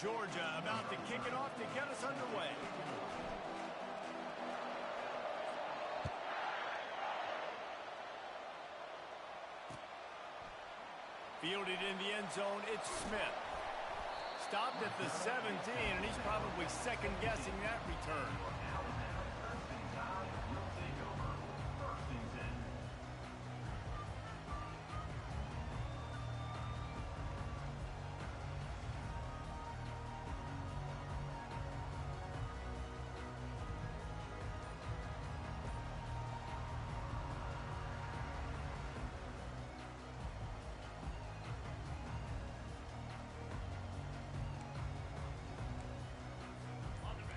Georgia about to kick it off to get us underway. Fielded in the end zone, it's Smith. Stopped at the 17, and he's probably second-guessing that return.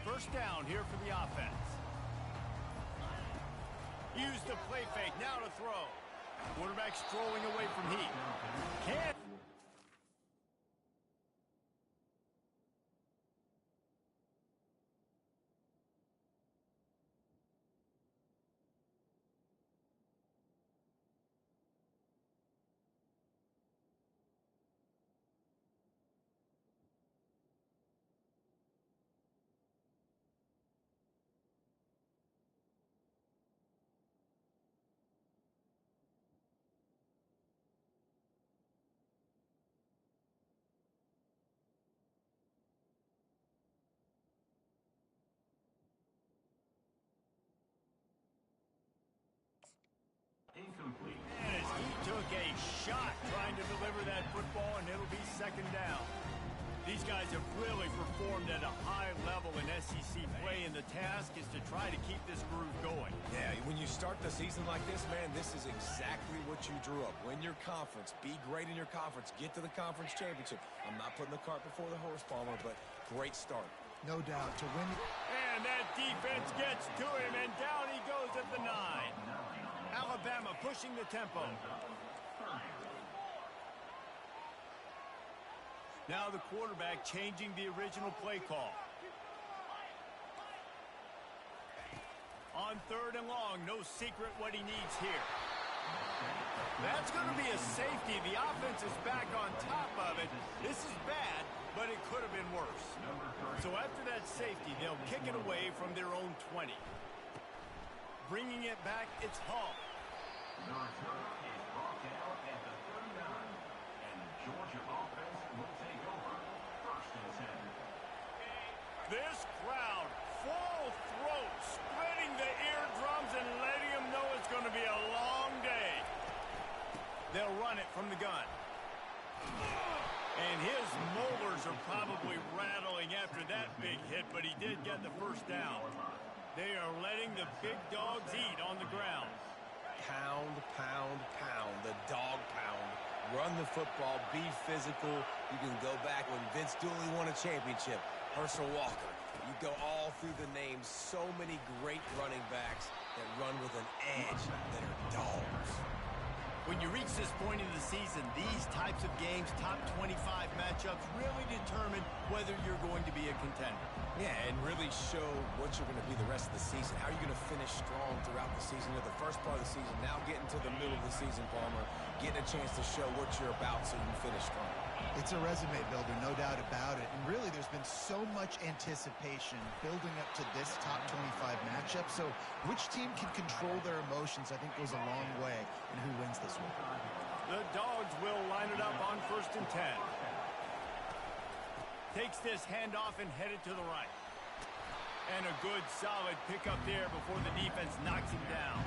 First down here for the offense. Use the play fake, now to throw. Quarterback strolling away from heat. Can't. Incomplete. And as he took a shot trying to deliver that football, and it'll be second down. These guys have really performed at a high level in SEC play, and the task is to try to keep this groove going. Yeah, when you start the season like this, man, this is exactly what you drew up. Win your conference, be great in your conference, get to the conference championship. I'm not putting the cart before the horse, Palmer, but great start. No doubt, to win. And that defense gets to him, and down he goes at the 9. Alabama pushing the tempo. Now the quarterback changing the original play call. On 3rd and long, no secret what he needs here. That's going to be a safety. The offense is back on top of it. This is bad, but it could have been worse. So after that safety, they'll kick it away from their own 20. Bringing it back, it's Hall. The return is brought down at the 39, and the Georgia offense will take over 1st and 10. This crowd, full throat, splitting the eardrums and letting them know it's going to be a long day. They'll run it from the gun. And his molars are probably rattling after that big hit, but he did get the first down. They are letting the big dogs eat on the ground. Pound, pound, pound, the dog pound. Run the football, be physical. You can go back when Vince Dooley won a championship. Herschel Walker. You go all through the names. So many great running backs that run with an edge that are dogs. When you reach this point in the season, these types of games, top 25 matchups, really determine whether you're going to be a contender. Yeah, and really show what you're going to be the rest of the season. How are you going to finish strong throughout the season? You're the first part of the season, now getting to the middle of the season, Palmer. Getting a chance to show what you're about so you can finish strong. It's a resume builder, no doubt about it. And really, there's been so much anticipation building up to this top 25 matchup. So which team can control their emotions, I think, goes a long way in who wins this one. The Dogs will line it up on 1st and 10. Takes this handoff and headed to the right. And a good, solid pickup there before the defense knocks him down.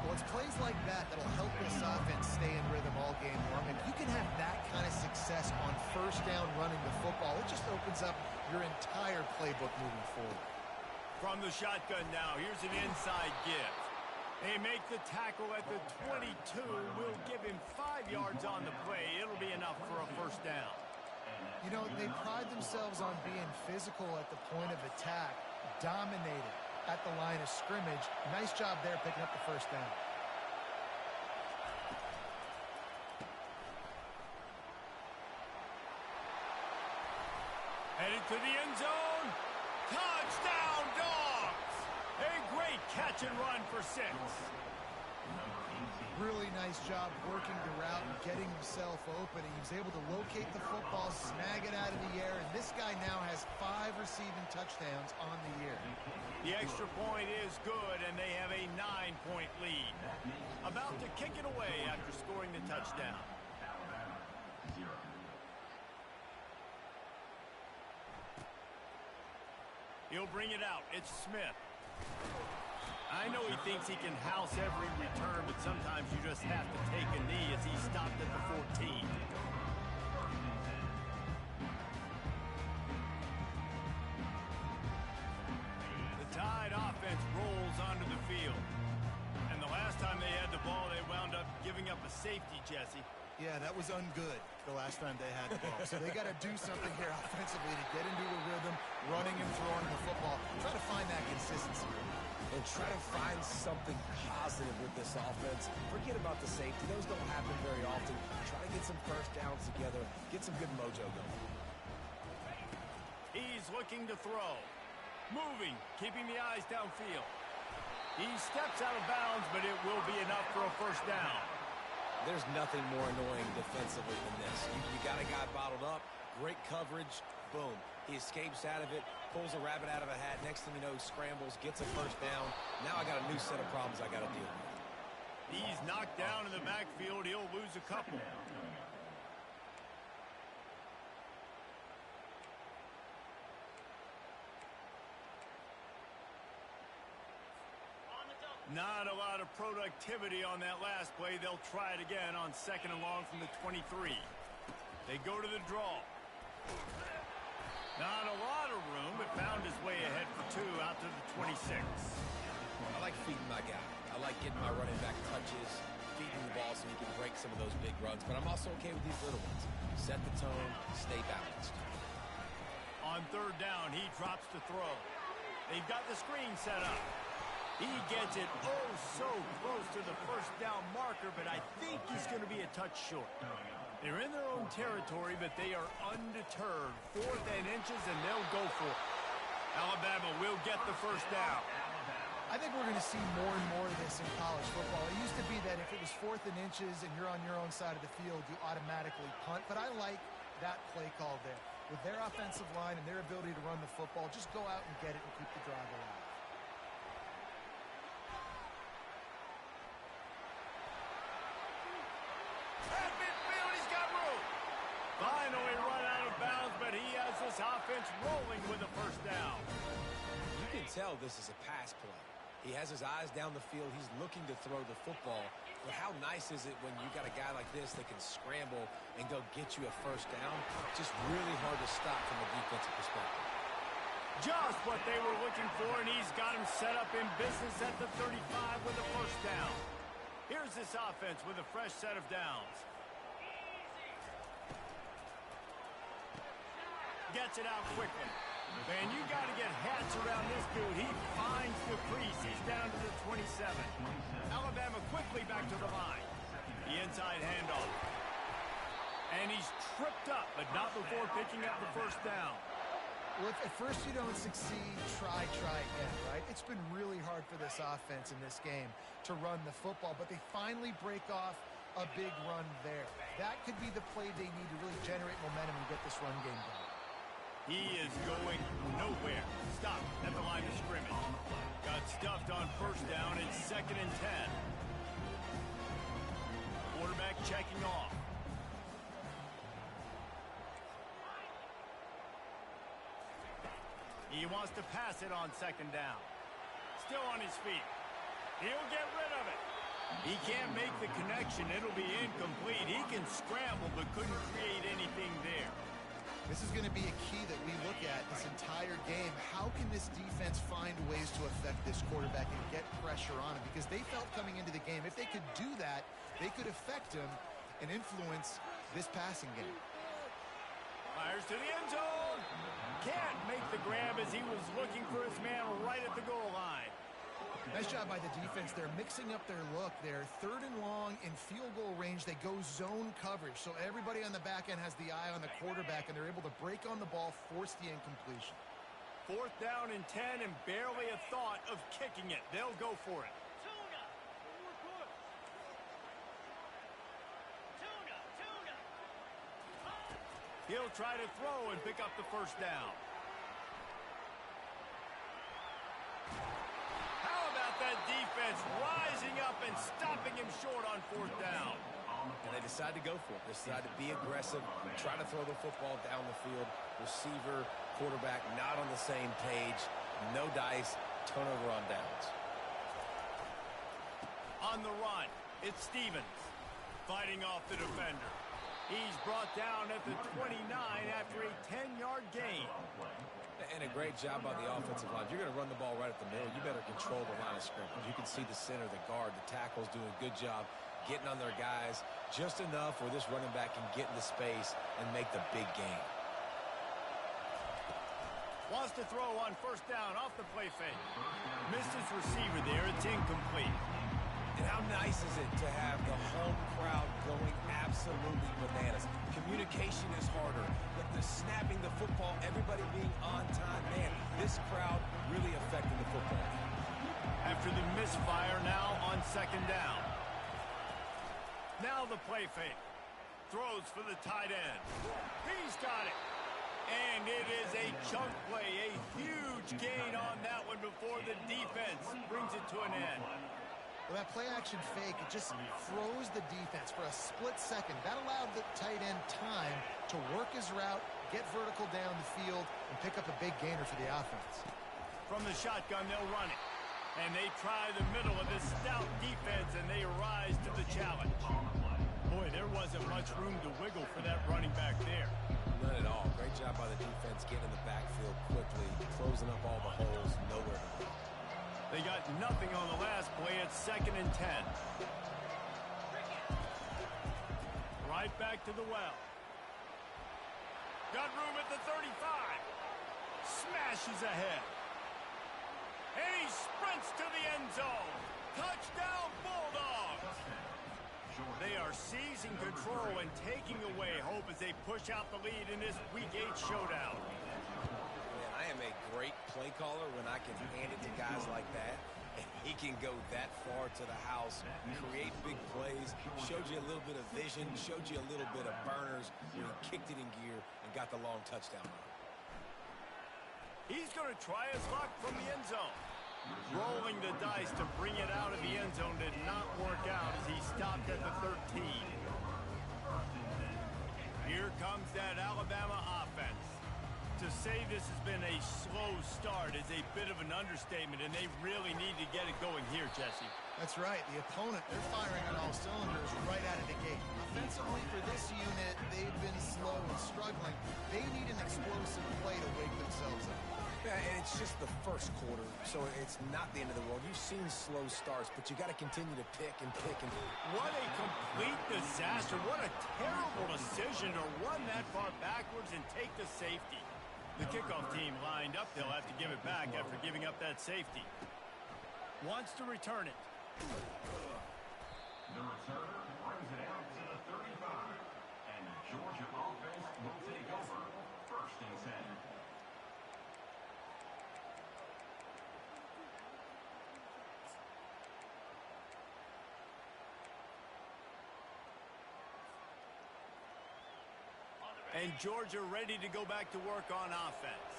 Well, it's plays like that that'll help this offense stay in rhythm all game long. And if you can have that kind of success on 1st down running the football, it just opens up your entire playbook moving forward. From the shotgun now, here's an inside give. They make the tackle at the 22. Will give him 5 yards on the play. It'll be enough for a 1st down. You know, they pride themselves on being physical at the point of attack, dominated at the line of scrimmage. Nice job there picking up the 1st down. Headed to the end zone. Touchdown, Dogs! A great catch and run for 6. really nice job working the route and getting himself open. He was able to locate the football, snag it out of the air, and this guy now has 5 receiving touchdowns on the year. The extra point is good, and they have a 9-point lead. About to kick it away after scoring the touchdown. Alabama, 0. He'll bring it out. It's Smith. I know he thinks he can house every return, but sometimes you just have to take a knee as he stopped at the 14. The Tide offense rolls onto the field. And the last time they had the ball, they wound up giving up a safety, Jesse. Yeah, that was ungood the last time they had the ball. So they got to do something here offensively to get into a rhythm, running and throwing the football. Try to find that consistency. And try to find something positive with this offense. Forget about the safety. Those don't happen very often. Try to get some first downs together. Get some good mojo going. He's looking to throw. Moving, keeping the eyes downfield. He steps out of bounds, but it will be enough for a first down. There's nothing more annoying defensively than this. You got a guy bottled up, great coverage, boom. He escapes out of it, pulls a rabbit out of a hat. Next thing you know, scrambles, gets a first down. Now I got a new set of problems I got to deal with. He's knocked down in the backfield. He'll lose a couple. Not a lot of productivity on that last play. They'll try it again on 2nd and long from the 23. They go to the draw. Not a lot of room, but found his way ahead for 2 out to the 26. I like feeding my guy. I like getting my running back touches, feeding the ball so he can break some of those big runs. But I'm also okay with these little ones. Set the tone, stay balanced. On 3rd down, he drops to throw. They've got the screen set up. He gets it oh so close to the first down marker, but I think he's going to be a touch short. They're in their own territory, but they are undeterred. 4th and inches, and they'll go for it. Alabama will get the first down. I think we're going to see more and more of this in college football. It used to be that if it was 4th and inches and you're on your own side of the field, you automatically punt. But I like that play call there. With their offensive line and their ability to run the football, just go out and get it and keep the drive alive. At midfield, he's got room. Finally run out of bounds, but he has this offense rolling with a first down. You can tell this is a pass play. He has his eyes down the field. He's looking to throw the football. But how nice is it when you got a guy like this that can scramble and go get you a first down? Just really hard to stop from a defensive perspective. Just what they were looking for, and he's got him set up in business at the 35 with a first down. Here's this offense with a fresh set of downs. Gets it out quickly. Man, you got to get hats around this dude. He finds the crease. He's down to the 27. Alabama quickly back to the line. The inside handoff. And he's tripped up, but not before picking up the first down. Well, if at first you don't succeed, try again, right? It's been really hard for this offense in this game to run the football, but they finally break off a big run there. That could be the play they need to really generate momentum and get this run game going. He is going nowhere. Stop at the line of scrimmage. Got stuffed on first down. It's 2nd and 10. Quarterback checking off. He wants to pass it on 2nd down. Still on his feet. He'll get rid of it. He can't make the connection. It'll be incomplete. He can scramble, but couldn't create anything there. This is going to be a key that we look at this entire game. How can this defense find ways to affect this quarterback and get pressure on him? Because they felt coming into the game, if they could do that, they could affect him and influence this passing game. Fires to the end zone. Can't make the grab as he was looking for his man right at the goal line. Nice job by the defense. They're mixing up their look. They're 3rd and long in field goal range. They go zone coverage. So everybody on the back end has the eye on the quarterback, and they're able to break on the ball, force the incompletion. 4th down and 10, and barely a thought of kicking it. They'll go for it. He'll try to throw and pick up the first down. How about that defense rising up and stopping him short on fourth down? And they decide to go for it. They decide to be aggressive, try to throw the football down the field. Receiver, quarterback, not on the same page. No dice, turnover on downs. On the run, it's Stevens fighting off the defender. He's brought down at the 29 after a 10-yard gain. And a great job by the offensive line. If you're going to run the ball right at the middle, you better control the line of scrimmage. You can see the center, the guard, the tackles doing a good job getting on their guys just enough where this running back can get into space and make the big gain. Wants to throw on first down off the play fake. Missed his receiver there. It's incomplete. And how nice is it to have the home crowd going absolutely bananas? Communication is harder, but the snapping the football, everybody being on time, man, this crowd really affecting the football. After the misfire, now on second down. Now the play fake. Throws for the tight end. He's got it. And it is a chunk play, a huge gain on that one before the defense brings it to an end. Well, that play-action fake, it just froze the defense for a split second. That allowed the tight end time to work his route, get vertical down the field, and pick up a big gainer for the offense. From the shotgun, they'll run it. And they try the middle of this stout defense, and they rise to the challenge. Boy, there wasn't much room to wiggle for that running back there. None at all. Great job by the defense getting in the backfield quickly, closing up all the holes, nowhere to go. They got nothing on the last play. It's 2nd and 10. Right back to the well. Got room at the 35. Smashes ahead. And he sprints to the end zone. Touchdown, Bulldogs. They are seizing control and taking away hope as they push out the lead in this Week 8 showdown. I am a great play caller when I can hand it to guys like that. And he can go that far to the house, create big plays, showed you a little bit of vision, showed you a little bit of burners when he kicked it in gear and got the long touchdown run. He's going to try his luck from the end zone. Rolling the dice to bring it out of the end zone did not work out as he stopped at the 13. Here comes that Alabama offense. To say this has been a slow start is a bit of an understatement, and they really need to get it going here, Jesse. That's right. The opponent, they're firing on all cylinders right out of the gate. Offensively for this unit, they've been slow and struggling. They need an explosive play to wake themselves up. Yeah, and it's just the first quarter, so it's not the end of the world. You've seen slow starts, but you got to continue to pick and pick and pick. What a complete disaster. What a terrible decision to run that far backwards and take the safety. The kickoff team lined up. They'll have to give it back after giving up that safety. Wants to return it. The returner brings it out to the 35. And the Georgia offense will take over 1st and 10. And Georgia ready to go back to work on offense.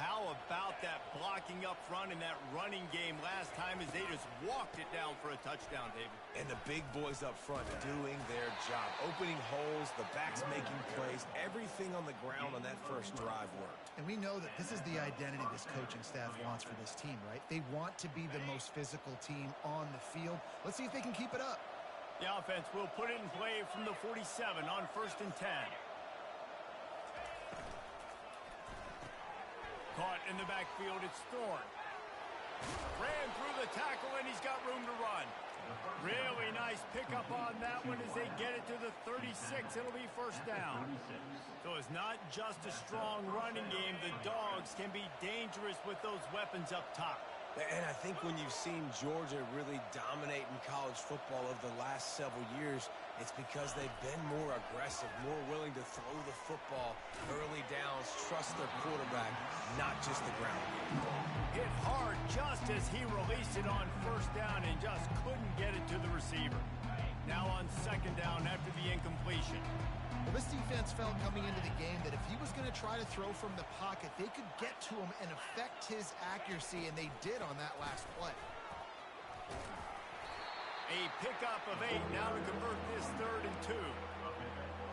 How about that blocking up front and that running game last time as they just walked it down for a touchdown, David? And the big boys up front doing their job. Opening holes, the backs making plays. Everything on the ground on that first drive worked. And we know that this is the identity this coaching staff wants for this team, right? They want to be the most physical team on the field. Let's see if they can keep it up. The offense will put it in play from the 47 on 1st and 10. Caught in the backfield, it's Thorne. Ran through the tackle, and he's got room to run. Really nice pickup on that one as they get it to the 36. It'll be 1st down. So it's not just a strong running game. The Dogs can be dangerous with those weapons up top. And I think when you've seen Georgia really dominate in college football over the last several years, it's because they've been more aggressive, more willing to throw the football early downs, trust their quarterback, not just the ground game. Hit hard just as he released it on 1st down and just couldn't get it to the receiver. Now on 2nd down after the incompletion. Well, this defense felt coming into the game that if he was going to try to throw from the pocket, they could get to him and affect his accuracy, and they did on that last play. A pickup of 8 now to convert this 3rd and 2.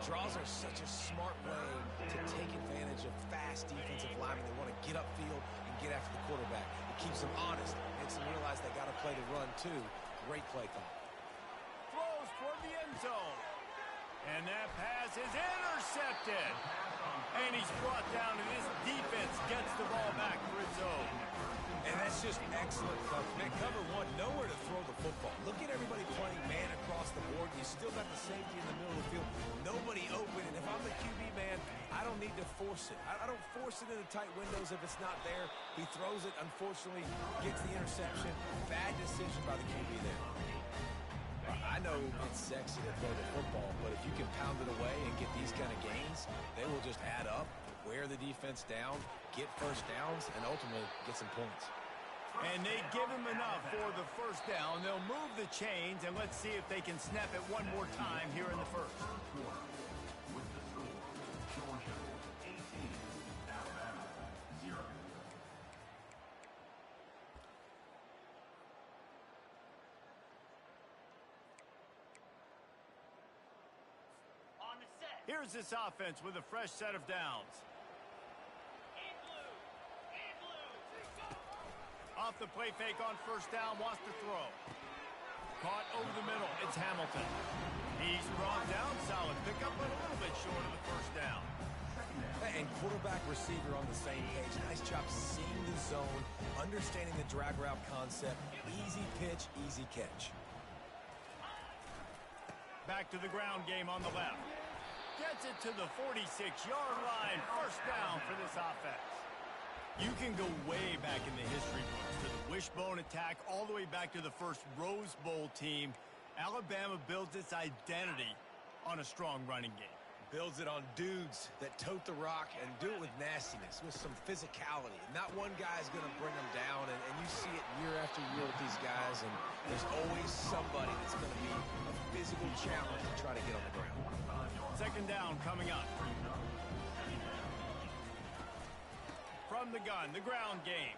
Draws are such a smart way to take advantage of fast defensive linemen. They want to get upfield and get after the quarterback. It keeps them honest. Makes them realize they got to play the run, too. Great play call. Throws toward the end zone. And that pass is intercepted. And he's brought down, and this defense gets the ball back for its own. And that's just excellent coverage. Man, cover one, nowhere to throw the football. Look at everybody playing man across the board. You still got the safety in the middle of the field. Nobody open. And if I'm the QB, man, I don't need to force it. I don't force it into tight windows if it's not there. He throws it, unfortunately, gets the interception. Bad decision by the QB there. I know it's sexy to throw the football, but if you can pound it away and get these kind of gains, they will just add up, wear the defense down, get first downs, and ultimately get some points. And they give him enough for the first down. They'll move the chains, and let's see if they can snap it one more time here in the first. With the score, Georgia 18, Alabama 0. Here's this offense with a fresh set of downs. Off the play fake on first down, wants to throw. Caught over the middle, it's Hamilton. He's brought down, solid pickup, but a little bit short of the first down. And quarterback receiver on the same page. Nice job seeing the zone, understanding the drag route concept. Easy pitch, easy catch. Back to the ground game on the left. Gets it to the 46-yard line. First down for this offense. You can go way back in the history books to the wishbone attack all the way back to the first Rose Bowl team. Alabama builds its identity on a strong running game. Builds it on dudes that tote the rock and do it with nastiness, with some physicality. Not one guy's going to bring them down, and you see it year after year with these guys, and there's always somebody that's going to be a physical challenge to try to get on the ground. Second down coming up. From the gun, the ground game.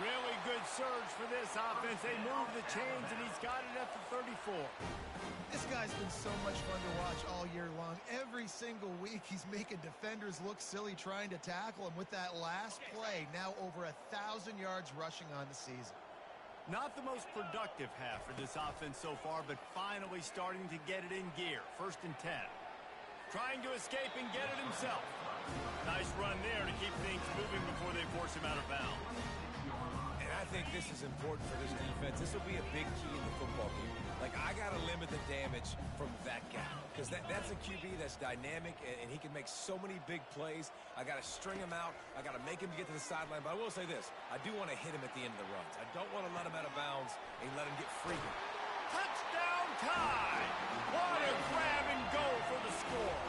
Really good surge for this offense. They move the chains, and he's got it at the 34. This guy's been so much fun to watch all year long. Every single week, he's making defenders look silly trying to tackle him. With that last play, now over 1,000 yards rushing on the season. Not the most productive half for this offense so far, but finally starting to get it in gear. First and 10. Trying to escape and get it himself. Nice run there to keep things moving before they force him out of bounds. And I think this is important for this defense. This will be a big key in the football game. Like, I got to limit the damage from that guy. Because that's a QB that's dynamic, and he can make so many big plays. I got to string him out. I got to make him get to the sideline. But I will say this. I do want to hit him at the end of the runs. I don't want to let him out of bounds and let him get free. Touchdown tie! What a grab and go for the score.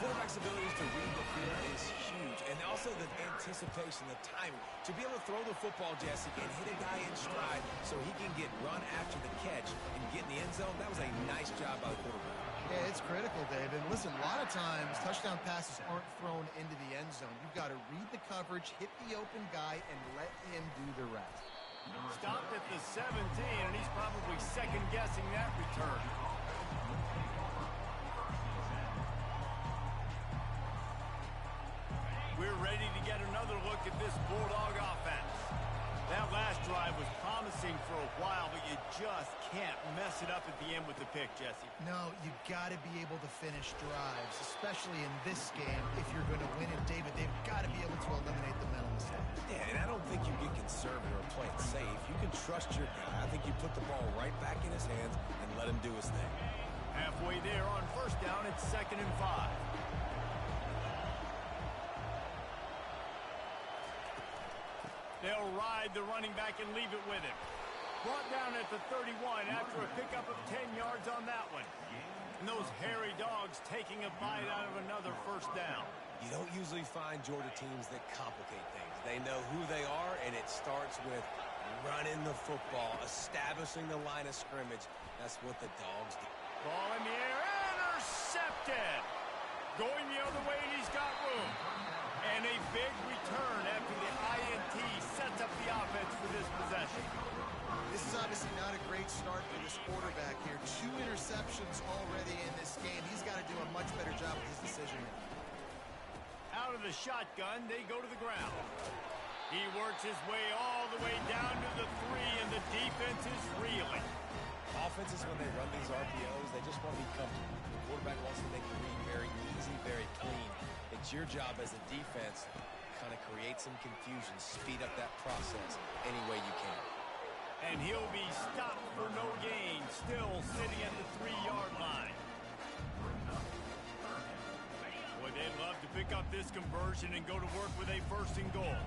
Quarterback's abilities to read the field is huge. And also the anticipation, the timing. To be able to throw the football, Jesse, and hit a guy in stride so he can get run after the catch and get in the end zone, that was a nice job by the quarterback. Yeah, it's critical, Dave. And listen, a lot of times touchdown passes aren't thrown into the end zone. You've got to read the coverage, hit the open guy, and let him do the rest. Stopped at the 17, and he's probably second-guessing that return. We're ready to get another look at this Bulldog offense. That last drive was promising for a while, but you just can't mess it up at the end with the pick, Jesse. No, you got to be able to finish drives, especially in this game. If you're going to win it, David, they've got to be able to eliminate the mental mistakes. Yeah, and I don't think you get conservative or play it safe. You can trust your guy. I think you put the ball right back in his hands and let him do his thing. Halfway there on first down, it's 2nd and 5. They'll ride the running back and leave it with him. Brought down at the 31 after a pickup of 10 yards on that one. And those hairy dogs taking a bite out of another first down. You don't usually find Georgia teams that complicate things. They know who they are, and it starts with running the football, establishing the line of scrimmage. That's what the Dogs do. Ball in the air, intercepted. Going the other way, and he's got room. And a big return after the INT sets up the offense for this possession. This is obviously not a great start for this quarterback here. 2 interceptions already in this game. He's got to do a much better job with his decision-making. Out of the shotgun, they go to the ground. He works his way all the way down to the 3, and the defense is reeling. Offenses, when they run these RPOs, they just want to be comfortable. The quarterback wants to make the read very easy, very clean. It's your job as a defense to kind of create some confusion, speed up that process any way you can. And he'll be stopped for no gain, still sitting at the 3-yard line. Boy, they'd love to pick up this conversion and go to work with a 1st and goal.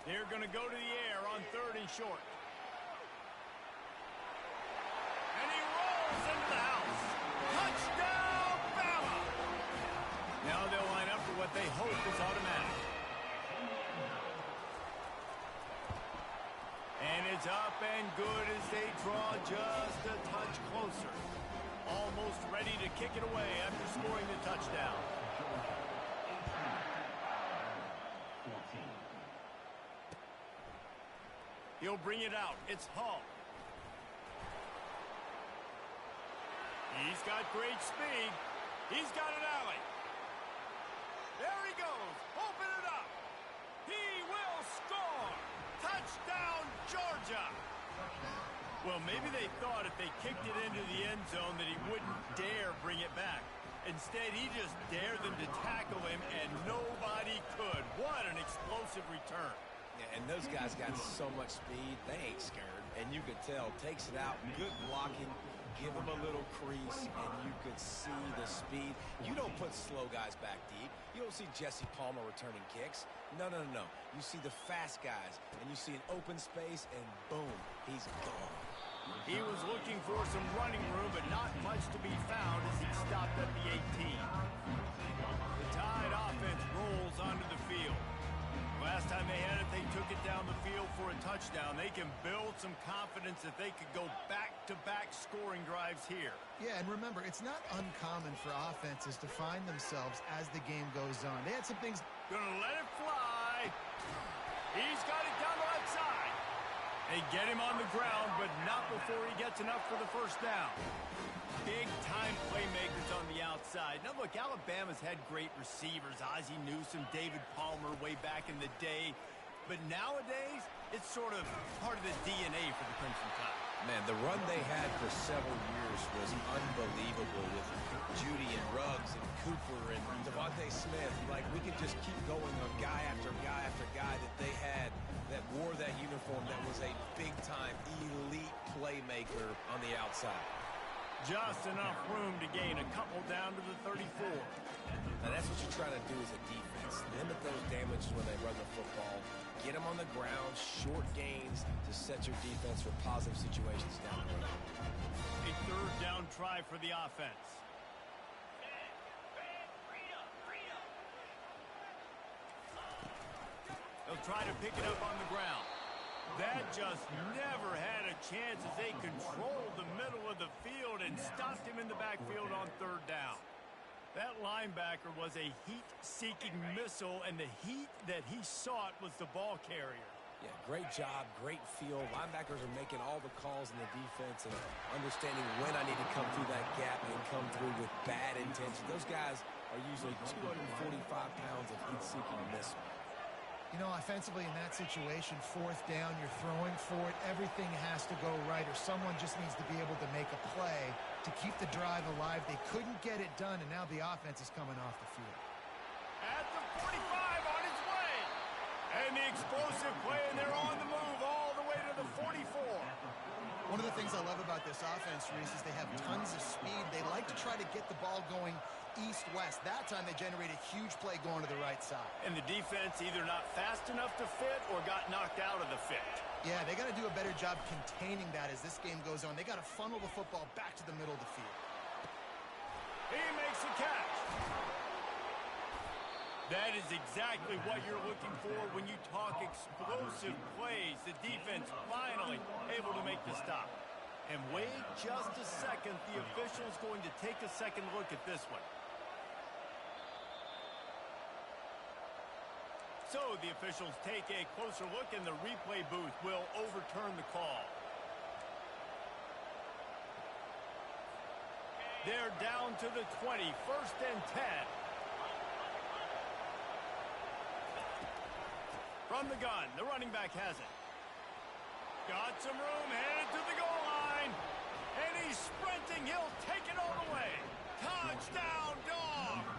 They're going to go to the air on 3rd and short. And he rolls into the house. Touchdown, Bama! Now they'll line up for what they hope is automatic. And it's up and good as they draw just a touch closer. Almost ready to kick it away after scoring the touchdown. He'll bring it out. It's Hall. He's got great speed. He's got an alley. There he goes. Open it up. He will score. Touchdown, Georgia. Well, maybe they thought if they kicked it into the end zone that he wouldn't dare bring it back. Instead, he just dared them to tackle him, and nobody could. What an explosive return. Yeah, and those guys got so much speed, they ain't scared. And you could tell, takes it out, good blocking, give him a little crease, and you could see the speed. You don't put slow guys back deep. You don't see Jesse Palmer returning kicks. No. You see the fast guys, and you see an open space, and boom, he's gone. He was looking for some running room, but not much to be found as he stopped at the 18. The Tide offense rolls onto the field. Last time they had it, they took it down the field for a touchdown. They can build some confidence that they could go back-to-back scoring drives here. Yeah, and remember, it's not uncommon for offenses to find themselves as the game goes on. They had some things. Gonna let it fly. He's got it down the left side. They get him on the ground, but not before he gets enough for the 1st down. Big-time playmakers on the outside. Now, look, Alabama's had great receivers. Ozzie Newsome, David Palmer way back in the day. But nowadays, it's sort of part of the DNA for the Crimson Tide. Man, the run they had for several years was unbelievable with Judy and Ruggs and Cooper and Devontae Smith. Like, we could just keep going on guy after guy after guy that they had that wore that uniform that was a big-time elite playmaker on the outside. Just enough room to gain a couple down to the 34. Now, that's what you're trying to do as a defense. Limit those damages when they run the football. Get them on the ground, short gains to set your defense for positive situations down the road. A 3rd down try for the offense. They'll try to pick it up on the ground. That just never had a chance as they controlled the middle of the field and stopped him in the backfield on 3rd down. That linebacker was a heat-seeking missile, and the heat that he sought was the ball carrier. Yeah, great job, great feel. Linebackers are making all the calls in the defense and understanding when I need to come through that gap and come through with bad intention. Those guys are usually 245 pounds of heat-seeking missile. You know, offensively in that situation, 4th down, you're throwing for it. Everything has to go right, or someone just needs to be able to make a play to keep the drive alive. They couldn't get it done, and now the offense is coming off the field. At the 45 on his way. And the explosive play, and they're on the move all the way to the 44. One of the things I love about this offense, Reese, is they have tons of speed. They like to try to get the ball going east-west. That time they generate a huge play going to the right side. And the defense either not fast enough to fit or got knocked out of the fit. Yeah, they got to do a better job containing that as this game goes on. They got to funnel the football back to the middle of the field. He makes the catch. That is exactly what you're looking for when you talk explosive plays. The defense finally able to make the stop. And wait just a second. The official's going to take a second look at this one. So the officials take a closer look, and the replay booth will overturn the call. They're down to the 20, 1st and 10. From the gun, the running back has it. Got some room, headed to the goal line. And he's sprinting, he'll take it all the way. Touchdown, Dogs!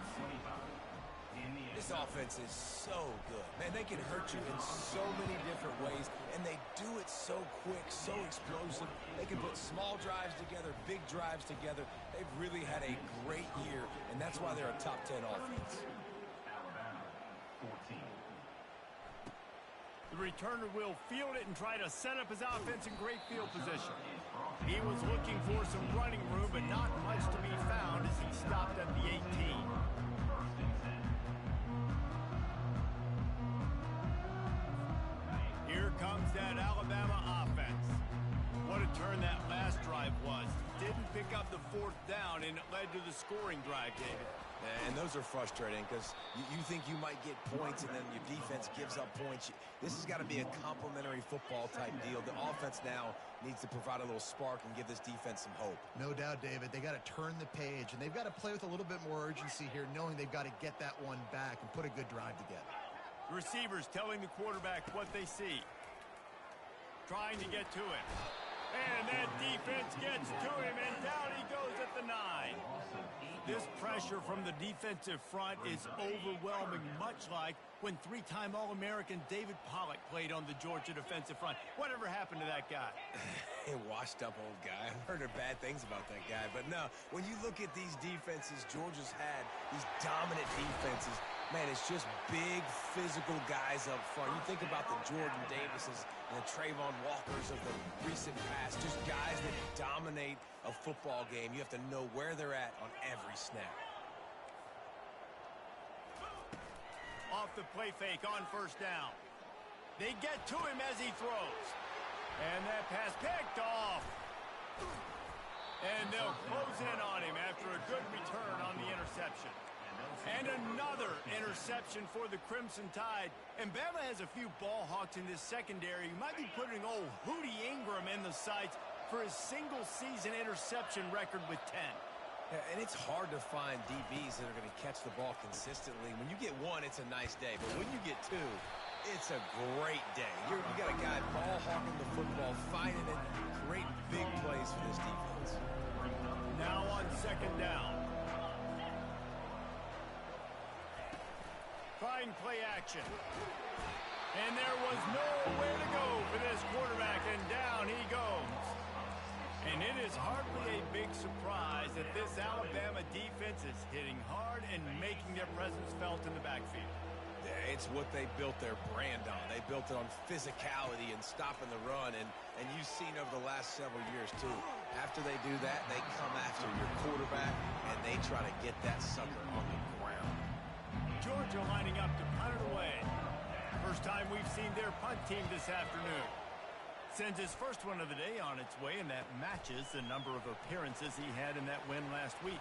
This offense is so good. Man, they can hurt you in so many different ways, and they do it so quick, so explosive. They can put small drives together, big drives together. They've really had a great year, and that's why they're a top 10 offense. Alabama, 14. The returner will field it and try to set up his offense in great field position. He was looking for some running room, but not much to be found as he stopped at the 18. Here comes that Alabama offense. What a turn that last drive was. Didn't pick up the 4th down, and it led to the scoring drive, David. And those are frustrating because you think you might get points and then your defense gives up points. This has got to be a complementary football type deal. The offense now needs to provide a little spark and give this defense some hope. No doubt, David. They got to turn the page, and they've got to play with a little bit more urgency here, knowing they've got to get that one back and put a good drive together. The receivers telling the quarterback what they see. Trying to get to him. And that defense gets to him, and down he goes at the 9. This pressure from the defensive front is overwhelming, much like when 3-time All-American David Pollock played on the Georgia defensive front. Whatever happened to that guy? A washed-up old guy. I've heard bad things about that guy. But no, when you look at these defenses Georgia's had, these dominant defenses, man, it's just big, physical guys up front. You think about the Jordan Davises and the Trayvon Walkers of the recent past, just guys that dominate a football game. You have to know where they're at on every snap. Off the play fake on 1st down. They get to him as he throws. And that pass picked off. And they'll close in on him after a good return on the interception. And another interception for the Crimson Tide. And Bama has a few ball hawks in this secondary. You might be putting old Hootie Ingram in the sights for his single-season interception record with 10. And it's hard to find DBs that are going to catch the ball consistently. When you get one, it's a nice day. But when you get two, it's a great day. You got a guy ball hawking the football, finding it, creating big plays for this defense. Now on 2nd down. Trying play action. And there was nowhere to go for this quarterback, and down he goes. And it is hardly a big surprise that this Alabama defense is hitting hard and making their presence felt in the backfield. Yeah, it's what they built their brand on. They built it on physicality and stopping the run, and you've seen over the last several years, too. After they do that, they come after your quarterback, and they try to get that sucker on the ground. Georgia lining up to punt it away. First time we've seen their punt team this afternoon. Sends his first one of the day on its way, and that matches the number of appearances he had in that win last week.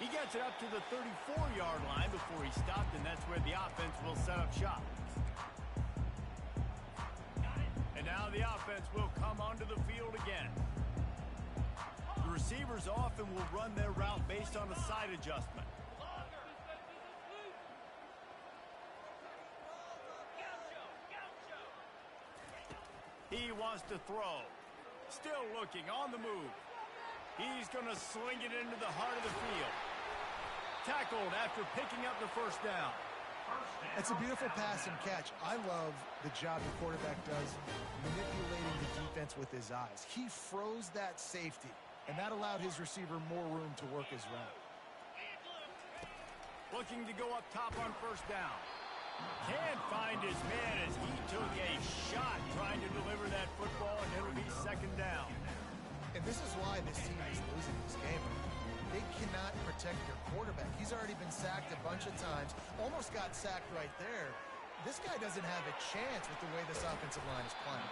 He gets it up to the 34-yard line before he stopped, and that's where the offense will set up shop. And now the offense will come onto the field again. The receivers often will run their route based on a side adjustment. He wants to throw. Still looking on the move. He's going to sling it into the heart of the field. Tackled after picking up the 1st down. It's a beautiful pass and catch. I love the job the quarterback does manipulating the defense with his eyes. He froze that safety, and that allowed his receiver more room to work his route. Looking to go up top on 1st down. Can't find his man as he took a shot trying to deliver that football, and it'll be 2nd down. And this is why this team is losing this game. they cannot protect their quarterback. He's already been sacked a bunch of times, almost got sacked right there. This guy doesn't have a chance with the way this offensive line is playing.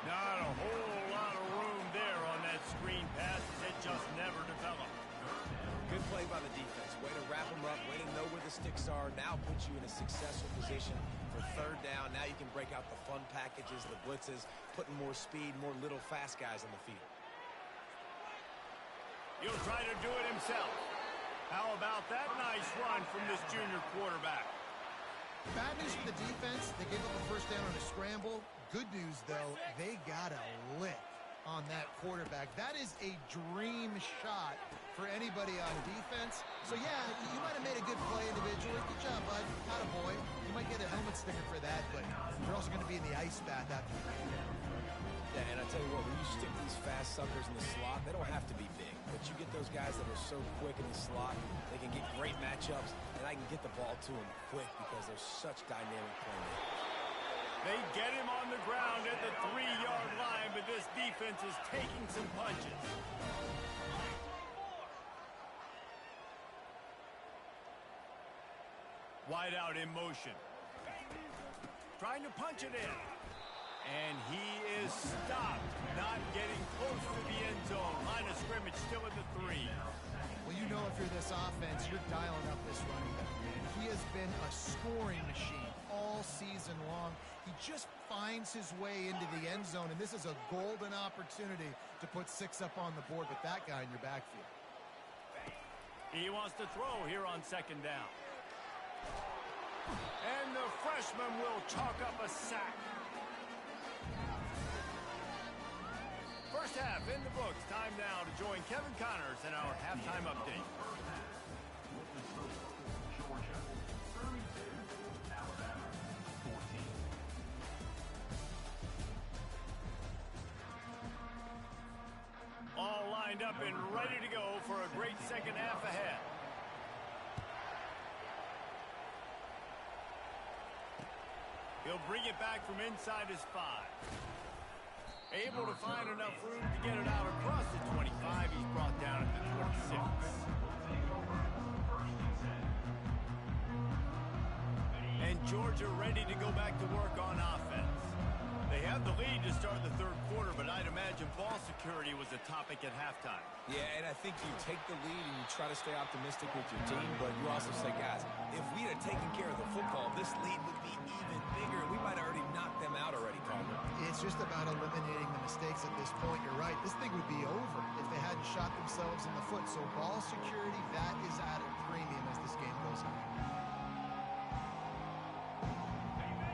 Not a whole lot of room there on that screen pass. It just never developed. Good play by the defense. Way to wrap them up, way to know where the sticks are. Now puts you in a successful position for third down. Now you can break out the fun packages, the blitzes, putting more speed, more little fast guys on the field. He'll try to do it himself. How about that nice run from this junior quarterback? Bad news for the defense. They gave up a first down on a scramble. Good news, though, they got a lick on that quarterback. That is a dream shot for anybody on defense. So, yeah, you might have made a good play individually. Good job, bud. Attaboy. You might get a helmet sticker for that, but you're also going to be in the ice bath after that. Yeah, and I tell you what, when you stick these fast suckers in the slot, they don't have to be big. But you get those guys that are so quick in the slot, they can get great matchups, and I can get the ball to them quick because they're such dynamic playmakers. They get him on the ground at the 3-yard line, but this defense is taking some punches. Wide out in motion. Trying to punch it in. And he is stopped, not getting close to the end zone. Line of scrimmage still at the 3. Well, you know if you're this offense, you're dialing up this running back, man. He has been a scoring machine all season long. He just finds his way into the end zone, and this is a golden opportunity to put 6 up on the board with that guy in your backfield. He wants to throw here on second down. And the freshman will chalk up a sack. First half in the books. Time now to join Kevin Connors in our halftime update. Georgia 32, Alabama 14. All lined up and ready to go for a great second half ahead. He'll bring it back from inside his 5. Able to find enough room to get it out across the 25. He's brought down at the 26. And Georgia ready to go back to work on offense. They have the lead to start the third quarter, but I'd imagine ball security was a topic at halftime. Yeah, and I think you take the lead and you try to stay optimistic with your team, but you also say, guys, if we'd have taken care of the football, this lead would be even bigger. We might have already knocked them out already, Palmer. It's just about eliminating the mistakes at this point. You're right. This thing would be over if they hadn't shot themselves in the foot. So ball security, that is at a premium as this game goes on.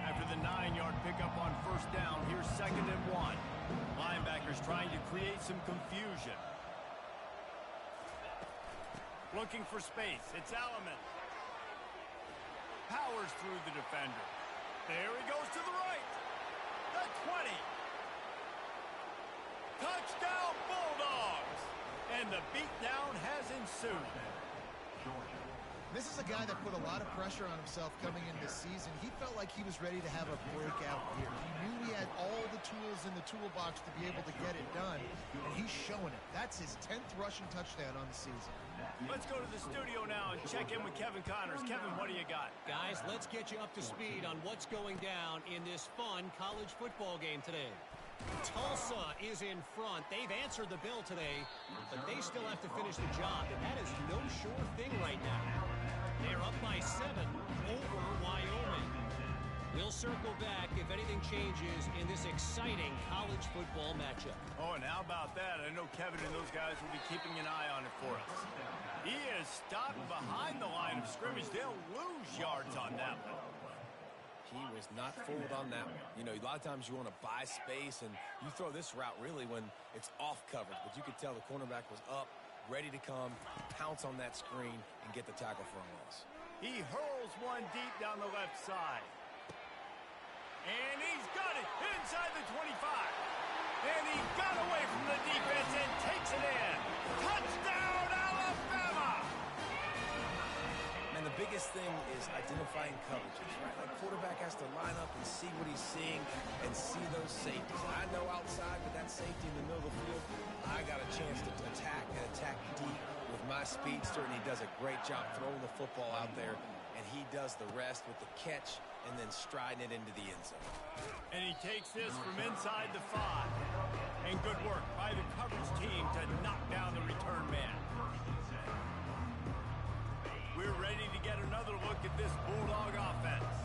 After the 9-yard pickup on first down, here's 2nd and 1. Linebackers trying to create some confusion. Looking for space. It's Alleman. Powers through the defender. There he goes to the right. The 20. Touchdown Bulldogs. And the beatdown has ensued. This is a guy that put a lot of pressure on himself coming into this season. He felt like he was ready to have a breakout year. He knew he had all the tools in the toolbox to be able to get it done, and he's showing it. That's his 10th rushing touchdown on the season. Let's go to the studio now and check in with Kevin Connors. Kevin, what do you got? Guys, let's get you up to speed on what's going down in this fun college football game today. Tulsa is in front. They've answered the bell today, but they still have to finish the job, and that is no sure thing right now. They're up by 7 over Wyoming. We'll circle back if anything changes in this exciting college football matchup. Oh, and how about that? I know Kevin and those guys will be keeping an eye on it for us. He is stopped behind the line of scrimmage. They'll lose yards on that one. He was not fooled on that one. You know, a lot of times you want to buy space, and you throw this route really when it's off coverage. But you could tell the cornerback was up, ready to come, pounce on that screen, and get the tackle for a loss. He hurls one deep down the left side. And he's got it inside the 25. And he got away from the defense and takes it in. Touchdown, Alabama! And the biggest thing is identifying coverages, right? Like quarterback has to line up and see what he's seeing and see those safeties. I know outside with that safety in the middle of the field, I got a chance to attack and attack deep with my speedster, and he does a great job throwing the football out there, and he does the rest with the catch and then striding it into the end zone. And he takes this from inside the 5. And good work by the coverage team to knock down the return man. We're ready to get another look at this Bulldog offense.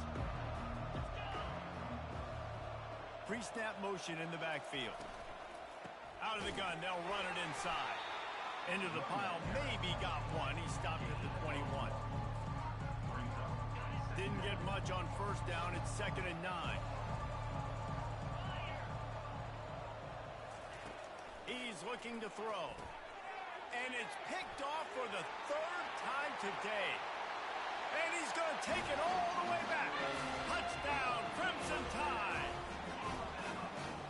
Pre-snap motion in the backfield. Out of the gun, they'll run it inside. Into the pile, maybe got one. He stopped at the 21. Didn't get much on first down. It's 2nd and 9. He's looking to throw. And it's picked off for the 3rd time today. And he's going to take it all the way back. Touchdown, Crimson Tide.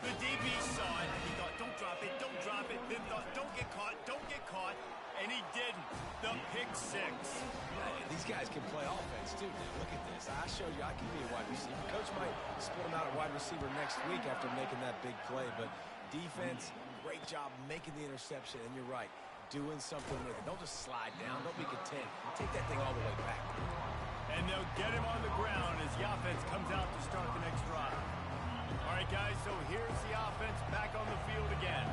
The DB saw it. He thought, don't drop it, don't drop it. Then thought, don't get caught, don't get caught. And he didn't. The pick 6. Hey, these guys can play offense, too. Now, look at this. I showed you I can be a wide receiver. Coach might split him out at wide receiver next week after making that big play. But defense, great job making the interception. And you're right, doing something with it. Don't just slide down. Don't be content. Take that thing all the way back. And they'll get him on the ground as the offense comes out to start the next drive. All right, guys, so here's the offense back on the field again.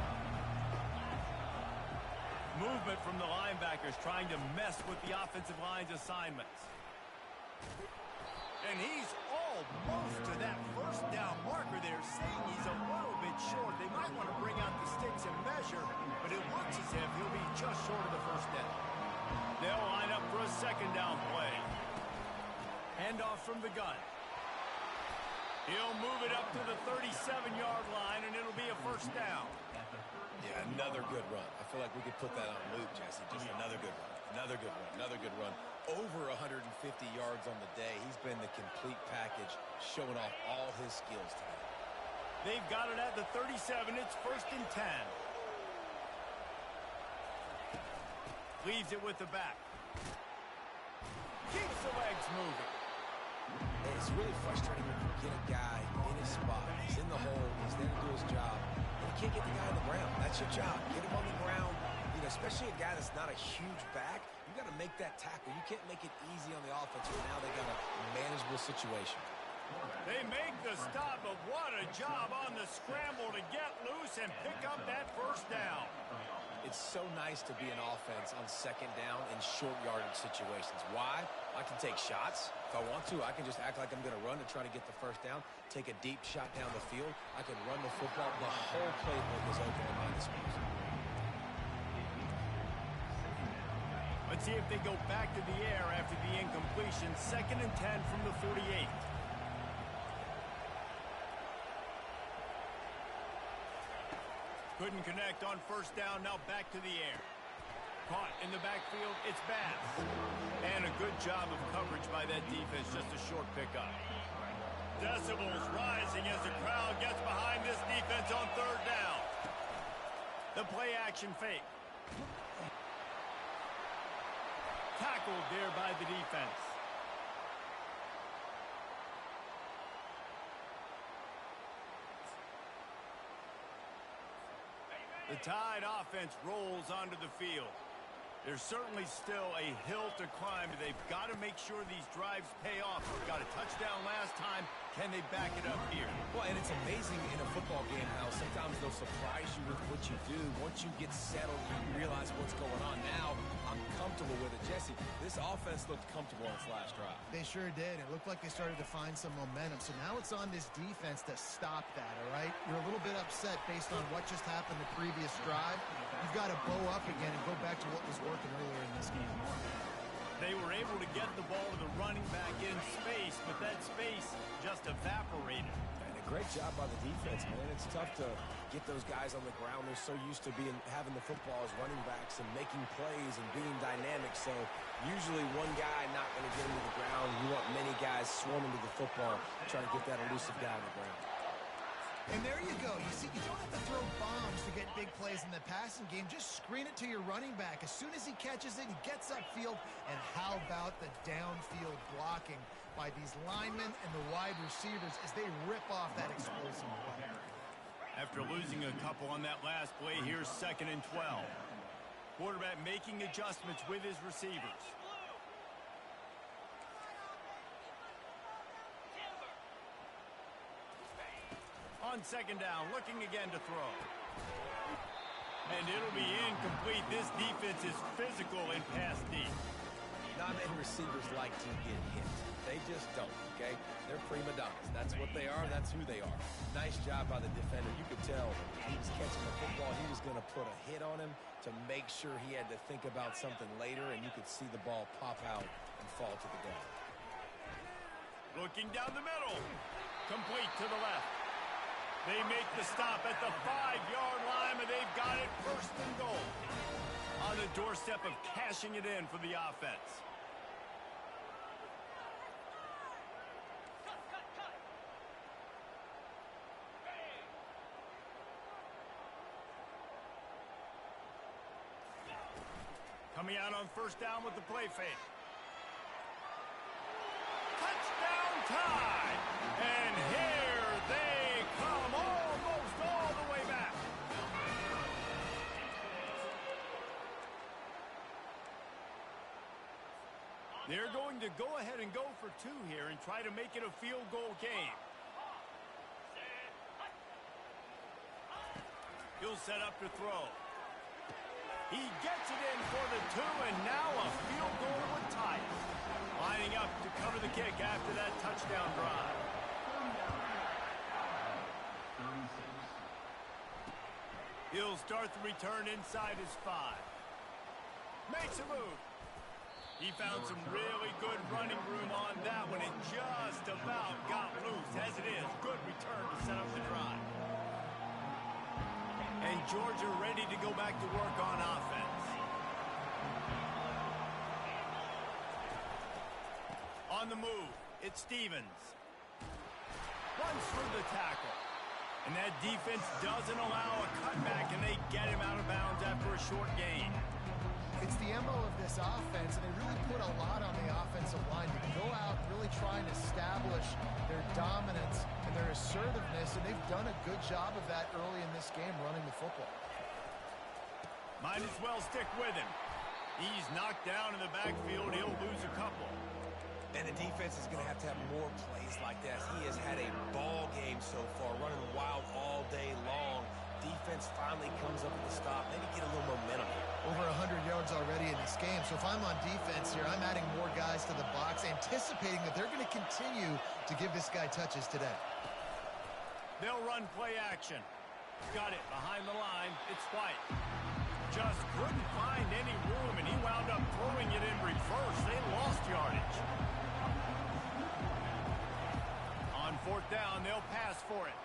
Movement from the linebackers trying to mess with the offensive line's assignments. And he's almost to that first down marker there, saying he's a little bit short. They might want to bring out the sticks and measure, but it looks as if he'll be just short of the first down. They'll line up for a 2nd down play. Handoff from the gun. He'll move it up to the 37-yard line, and it'll be a 1st down. Yeah, another good run. I feel like we could put that on loop, Jesse. Just another good run. Another good run. Another good run. Over 150 yards on the day. He's been the complete package, showing off all his skills today. They've got it at the 37. It's 1st and 10. Leaves it with the back. Keeps the legs moving. And it's really frustrating when you get a guy in his spot. He's in the hole. He's there to do his job. And you can't get the guy on the ground. That's your job. Get him on the ground. You know, especially a guy that's not a huge back. You got to make that tackle. You can't make it easy on the offense. But now they got a manageable situation. They make the stop, but what a job on the scramble to get loose and pick up that 1st down. It's so nice to be an offense on 2nd down in short yardage situations. Why? I can take shots. If I want to, I can just act like I'm going to run to try to get the 1st down, take a deep shot down the field. I can run the football. The whole playbook is open at my disposal. Let's see if they go back to the air after the incompletion. 2nd and 10 from the 48. Couldn't connect on 1st down. Now back to the air. Caught in the backfield. It's Bass. And a good job of coverage by that defense. Just a short pickup. Decibels rising as the crowd gets behind this defense on 3rd down. The play action fake. Tackled there by the defense. The Tide offense rolls onto the field. There's certainly still a hill to climb. They've got to make sure these drives pay off. Got a touchdown last time. Can they back it up here? Well, and it's amazing in a football game how sometimes they'll surprise you with what you do. Once you get settled, you realize what's going on. Now, I'm comfortable with it. Jesse, this offense looked comfortable on its last drive. They sure did. It looked like they started to find some momentum. So now it's on this defense to stop that, all right? You're a little bit upset based on what just happened the previous drive. You've got to bow up again and go back to what was working earlier in this game. They were able to get the ball to the running back in space, but that space just evaporated. And a great job by the defense, man. It's tough to get those guys on the ground. They're so used to having the football as running backs and making plays and being dynamic. So usually one guy not going to get into the ground. You want many guys swarming to the football, trying to get that elusive guy on the ground. And there you go. You see, you don't have to throw bombs to get big plays in the passing game. Just screen it to your running back. As soon as he catches it, he gets upfield. And how about the downfield blocking by these linemen and the wide receivers as they rip off that explosive play. After losing a couple on that last play, here's 2nd and 12. Quarterback making adjustments with his receivers. On second down, looking again to throw. And it'll be incomplete. This defense is physical in pass deep. Not many receivers like to get hit. They just don't, okay? They're prima donnas. That's what they are. That's who they are. Nice job by the defender. You could tell he was catching the football. He was going to put a hit on him to make sure he had to think about something later, and you could see the ball pop out and fall to the ground. Looking down the middle. Complete to the left. They make the stop at the 5-yard line, but they've got it first and goal. On the doorstep of cashing it in for the offense. Coming out on first down with the play fake. Touchdown time! And here they come, almost all the way back. They're going to go ahead and go for two here and try to make it a field goal game. He'll set up to throw. He gets it in for the two, and now a field goal would tie it. Lining up to cover the kick after that touchdown drive. He'll start the return inside his 5. Makes a move. He found some really good running room on that one and just about got loose. As it is, good return to set up the drive. And Georgia ready to go back to work on offense. On the move, it's Stevens. Runs through the tackle. And that defense doesn't allow a cutback, and they get him out of bounds after a short gain. It's the MO of this offense, and they really put a lot on the offensive line to go out and really try and establish their dominance and their assertiveness, and they've done a good job of that early in this game running the football. Might as well stick with him. He's knocked down in the backfield. He'll lose a couple. And the defense is going to have more plays like that. He has had a ball game so far, running wild all day long. Defense finally comes up with the stop. Maybe get a little momentum here. Over 100 yards already in this game. So if I'm on defense here, I'm adding more guys to the box, anticipating that they're going to continue to give this guy touches today. They'll run play action. Got it behind the line. It's White. Just couldn't find any room, and he wound up throwing it in reverse. They lost yardage. On fourth down, they'll pass for it.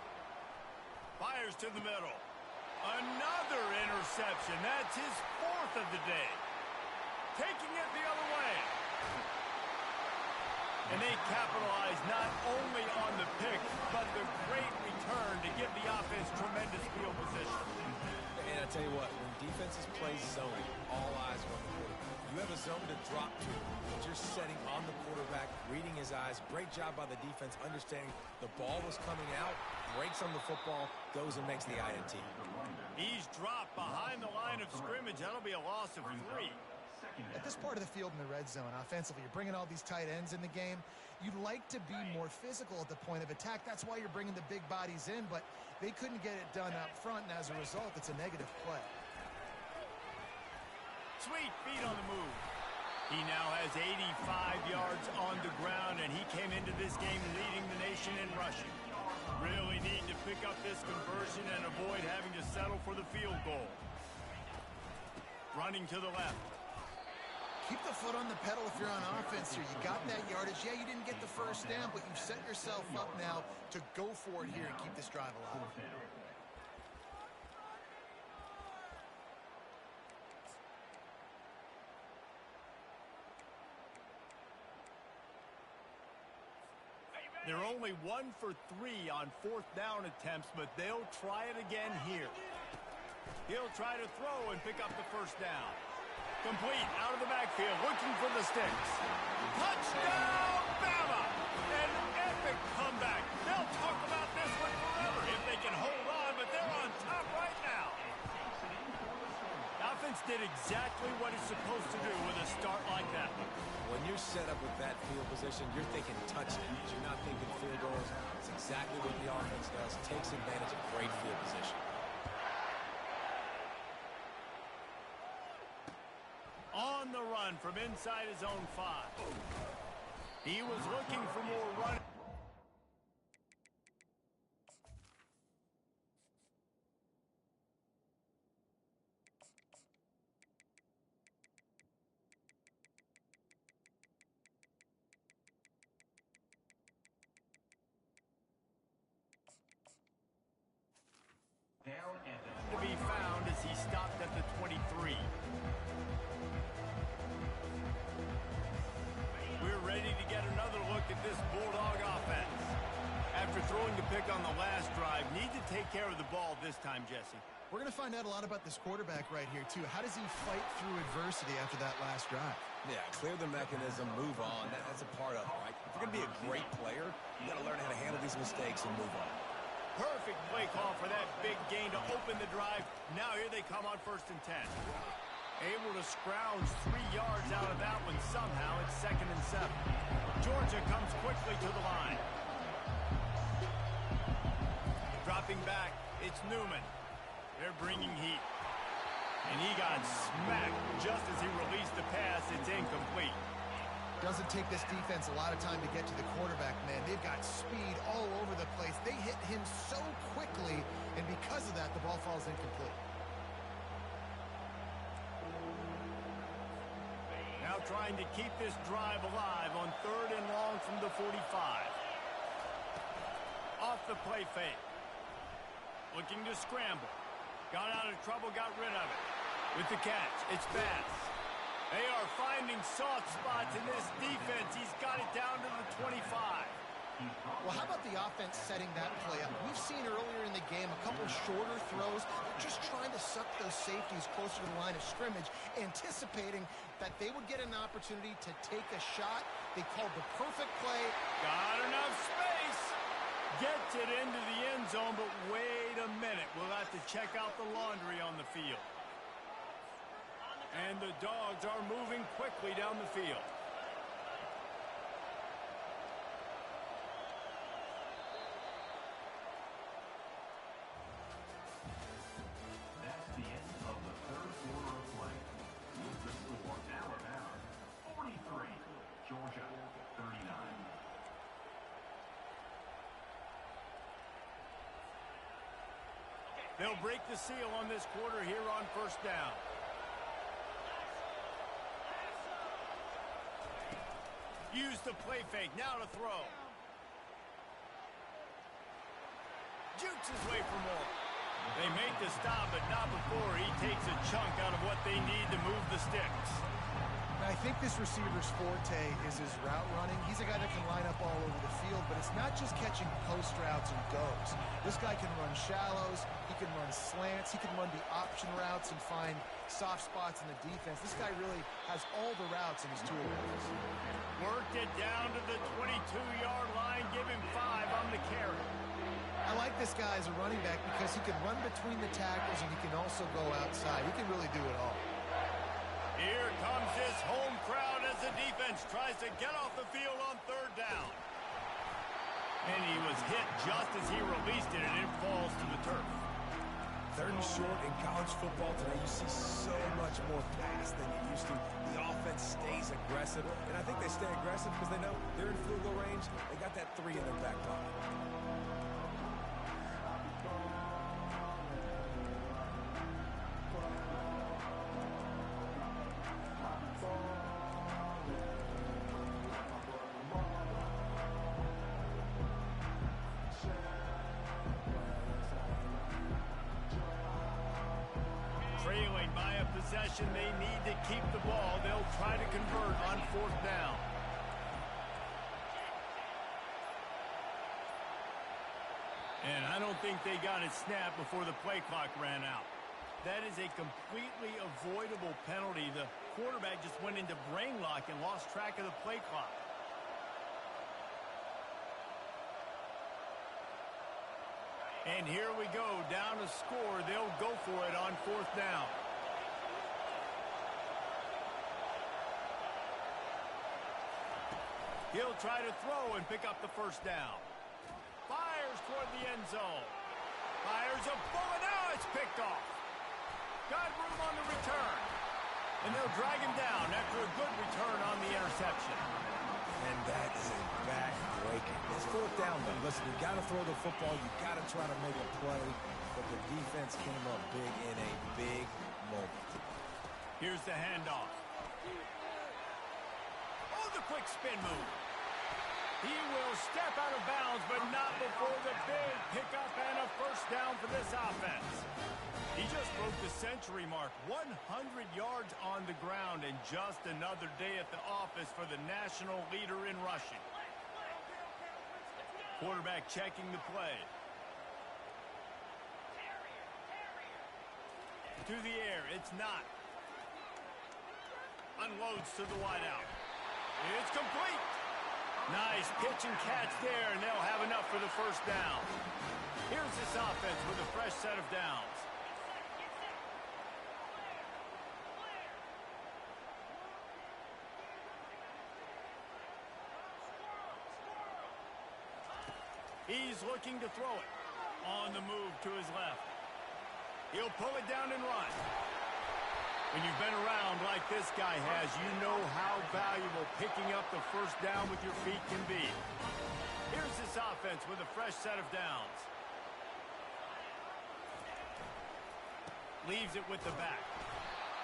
Fires to the middle. Another interception. That's his 4th of the day. Taking it the other way. And they capitalize not only on the pick, but the great return to give the offense tremendous field position. And I tell you what, when defenses play zone, all eyes are on the quarterback. You have a zone to drop to, but you're setting on the quarterback, reading his eyes. Great job by the defense, understanding the ball was coming out, breaks on the football, goes and makes the INT. He's dropped behind the line of scrimmage. That'll be a loss of 3. At this part of the field in the red zone, offensively, you're bringing all these tight ends in the game. You'd like to be more physical at the point of attack. That's why you're bringing the big bodies in, but they couldn't get it done up front, and as a result, it's a negative play. Sweet feet on the move. He now has 85 yards on the ground, and he came into this game leading the nation in rushing. Really need to pick up this conversion and avoid having to settle for the field goal. Running to the left. Keep the foot on the pedal if you're on offense here. You got that yardage. Yeah, you didn't get the first down, but you've set yourself up now to go for it here and keep this drive alive. They're only 1 for 3 on fourth down attempts, but they'll try it again here. He'll try to throw and pick up the first down. Complete out of the backfield, looking for the sticks. Touchdown, Bama! An epic comeback. They'll talk about this one forever if they can hold on, but they're on top right now. The offense did a exactly what he's supposed to do with a start like that. When you're set up with that field position, you're thinking touchdowns. You're not thinking field goals. It's exactly what the offense does. Takes advantage of great field position. On the run from inside his own 5. He was looking for more running. Down at the To be found as he stopped at the 23. We're ready to get another look at this Bulldog offense. After throwing the pick on the last drive, need to take care of the ball this time, Jesse. We're going to find out a lot about this quarterback right here, too. How does he fight through adversity after that last drive? Yeah, clear the mechanism, move on. That's a part of it, right? If you're going to be a great player, you got to learn how to handle these mistakes and move on. Perfect play call for that big gain to open the drive. Now here they come on 1st and 10. Able to scrounge 3 yards out of that one somehow. It's 2nd and 7. Georgia comes quickly to the line. Dropping back, it's Newman. They're bringing heat. And he got smacked just as he released the pass. It's incomplete. Doesn't take this defense a lot of time to get to the quarterback, man. They've got speed all over the place. They hit him so quickly, and because of that, the ball falls incomplete. Now trying to keep this drive alive on 3rd and long from the 45. Off the play fake. Looking to scramble. Got out of trouble, got rid of it. With the catch, it's Bass. They are finding soft spots in this defense. He's got it down to the 25. Well, how about the offense setting that play up? We've seen earlier in the game a couple shorter throws. They're just trying to suck those safeties closer to the line of scrimmage, anticipating that they would get an opportunity to take a shot. They called the perfect play. Got enough space. Gets it into the end zone, but wait a minute. We'll have to check out the laundry on the field. And the Dogs are moving quickly down the field. That's the end of the 3rd quarter of play. With the score, Alabama 43, Georgia 39. They'll break the seal on this quarter here on 1st down. Use the play fake. Now to throw. Jukes his way for more. They make the stop, but not before he takes a chunk out of what they need to move the sticks. Now, I think this receiver's forte is his route running. He's a guy that can line up all over the field, but it's not just catching post routes and goes. This guy can run shallows. He can run slants. He can run the option routes and find soft spots in the defense. This guy really has all the routes in his toolbox. Worked it down to the 22-yard line. Give him 5 on the carry. I like this guy as a running back because he can run between the tackles and he can also go outside. He can really do it all. Here comes his home crowd as the defense tries to get off the field on 3rd down. And he was hit just as he released it, and it falls to the turf. 3rd and short in college football today, you see so much more pass than you used to. The offense stays aggressive, and I think they stay aggressive because they know they're in field goal range. They got that 3 in their back pocket. Trailing by a possession, they need to keep the ball. They'll try to convert on 4th down. And I don't think they got it snapped before the play clock ran out. That is a completely avoidable penalty. The quarterback just went into brain lock and lost track of the play clock. And here we go, down to score. They'll go for it on 4th down. He'll try to throw and pick up the first down. Fires toward the end zone. Fires a bullet. Now it's picked off. Got room on the return. And they'll drag him down after a good return on the interception. And that is a back-breaker. It's fourth down, though. Listen, you got to throw the football. You got to try to make a play. But the defense came up big in a big moment. Here's the handoff. Oh, the quick spin move. He will step out of bounds, but not before the big pickup and a first down for this offense. He just broke the century mark, 100 yards on the ground, and just another day at the office for the national leader in rushing. Quarterback checking the play. To the air, it's not. Unloads to the wideout. It's complete. Nice pitch and catch there, and they'll have enough for the first down. Here's this offense with a fresh set of downs. He's looking to throw it. On the move to his left. He'll pull it down and run. When you've been around like this guy has, you know how valuable picking up the first down with your feet can be. Here's this offense with a fresh set of downs. Leaves it with the back.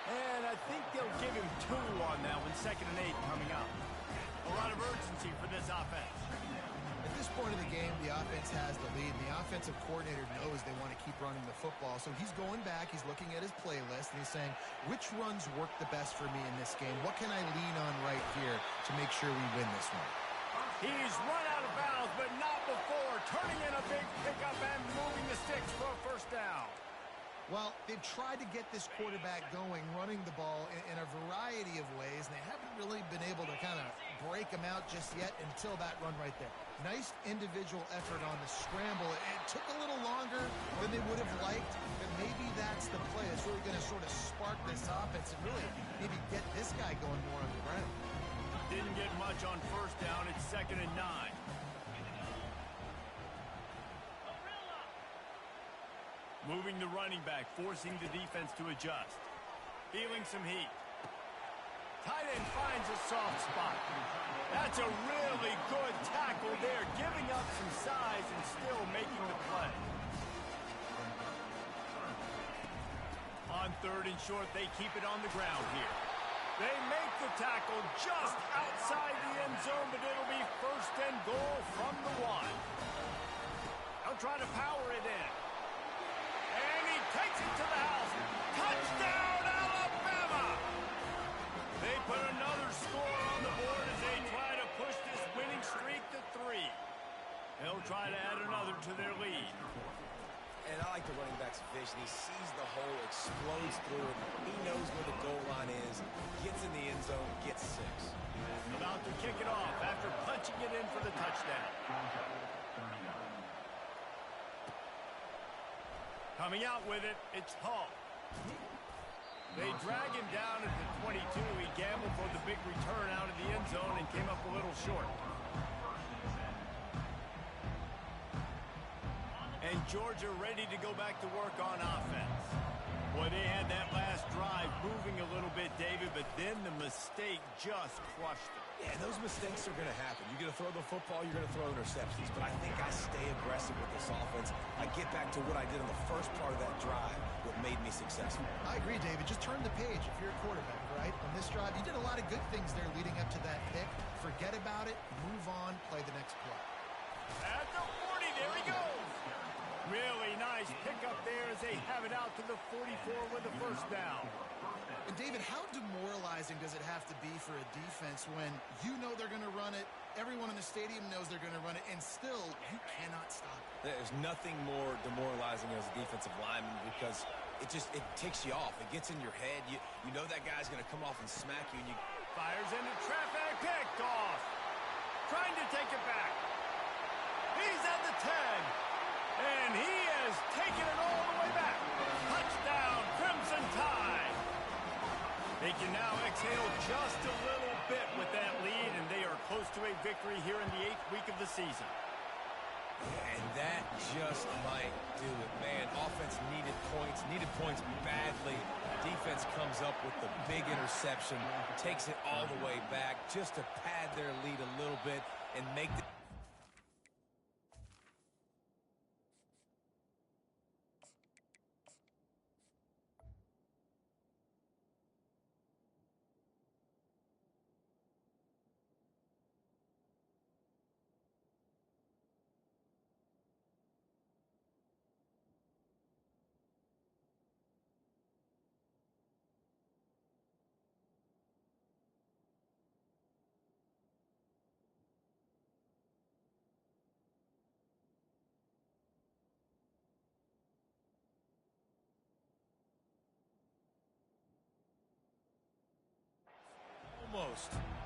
And I think they'll give him 2 on that one, 2nd and 8 coming up. A lot of urgency for this offense. At this point in the game, the offense has the lead. The offensive coordinator knows they want to keep running the football. So he's going back, he's looking at his playlist, and he's saying, which runs work the best for me in this game? What can I lean on right here to make sure we win this one? He's run out of bounds, but not before. Turning in a big pickup and moving the sticks for a first down. Well, they've tried to get this quarterback going, running the ball in a variety of ways, and they haven't really been able to kind of break him out just yet until that run right there. Nice individual effort on the scramble. It took a little longer than they would have liked, but maybe that's the play. It's really going to sort of spark this offense and really maybe get this guy going more on the ground. Didn't get much on first down. It's 2nd and 9. Moving the running back, forcing the defense to adjust. Feeling some heat. Tight end finds a soft spot. That's a really good tackle there, giving up some size and still making the play. On 3rd and short, they keep it on the ground here. They make the tackle just outside the end zone, but it'll be 1st and goal from the 1. They'll try to power it in. And he takes it to the house. Touchdown, Alabama! They put another score on the board as they try to push this winning streak to 3. They'll try to add another to their lead. And I like the running back's vision. He sees the hole, explodes through it. He knows where the goal line is, gets in the end zone, gets 6. About to kick it off after punching it in for the touchdown. Coming out with it, it's Hall. They drag him down at the 22. He gambled for the big return out of the end zone and came up a little short. And Georgia ready to go back to work on offense. Boy, they had that last drive moving a little bit, David, but then the mistake just crushed them. Yeah, those mistakes are going to happen. You're going to throw the football, you're going to throw interceptions. But I think I stay aggressive with this offense. I get back to what I did in the first part of that drive, what made me successful. I agree, David. Just turn the page if you're a quarterback, right? On this drive, you did a lot of good things there leading up to that pick. Forget about it, move on, play the next play. At the 40, there he goes. Really nice pickup there as they have it out to the 44 with the first down. And David, how demoralizing does it have to be for a defense when you know they're going to run it, everyone in the stadium knows they're going to run it, and still you cannot stop it? There's nothing more demoralizing as a defensive lineman because it ticks you off. It gets in your head. You know that guy's going to come off and smack you. And you fires into traffic, picked off. Trying to take it back. He's at the 10. And he has taken it all the way back. Touchdown, Crimson Tide. They can now exhale just a little bit with that lead, and they are close to a victory here in the 8th week of the season. And that just might do it, man. Offense needed points badly. Defense comes up with the big interception, takes it all the way back just to pad their lead a little bit and make the...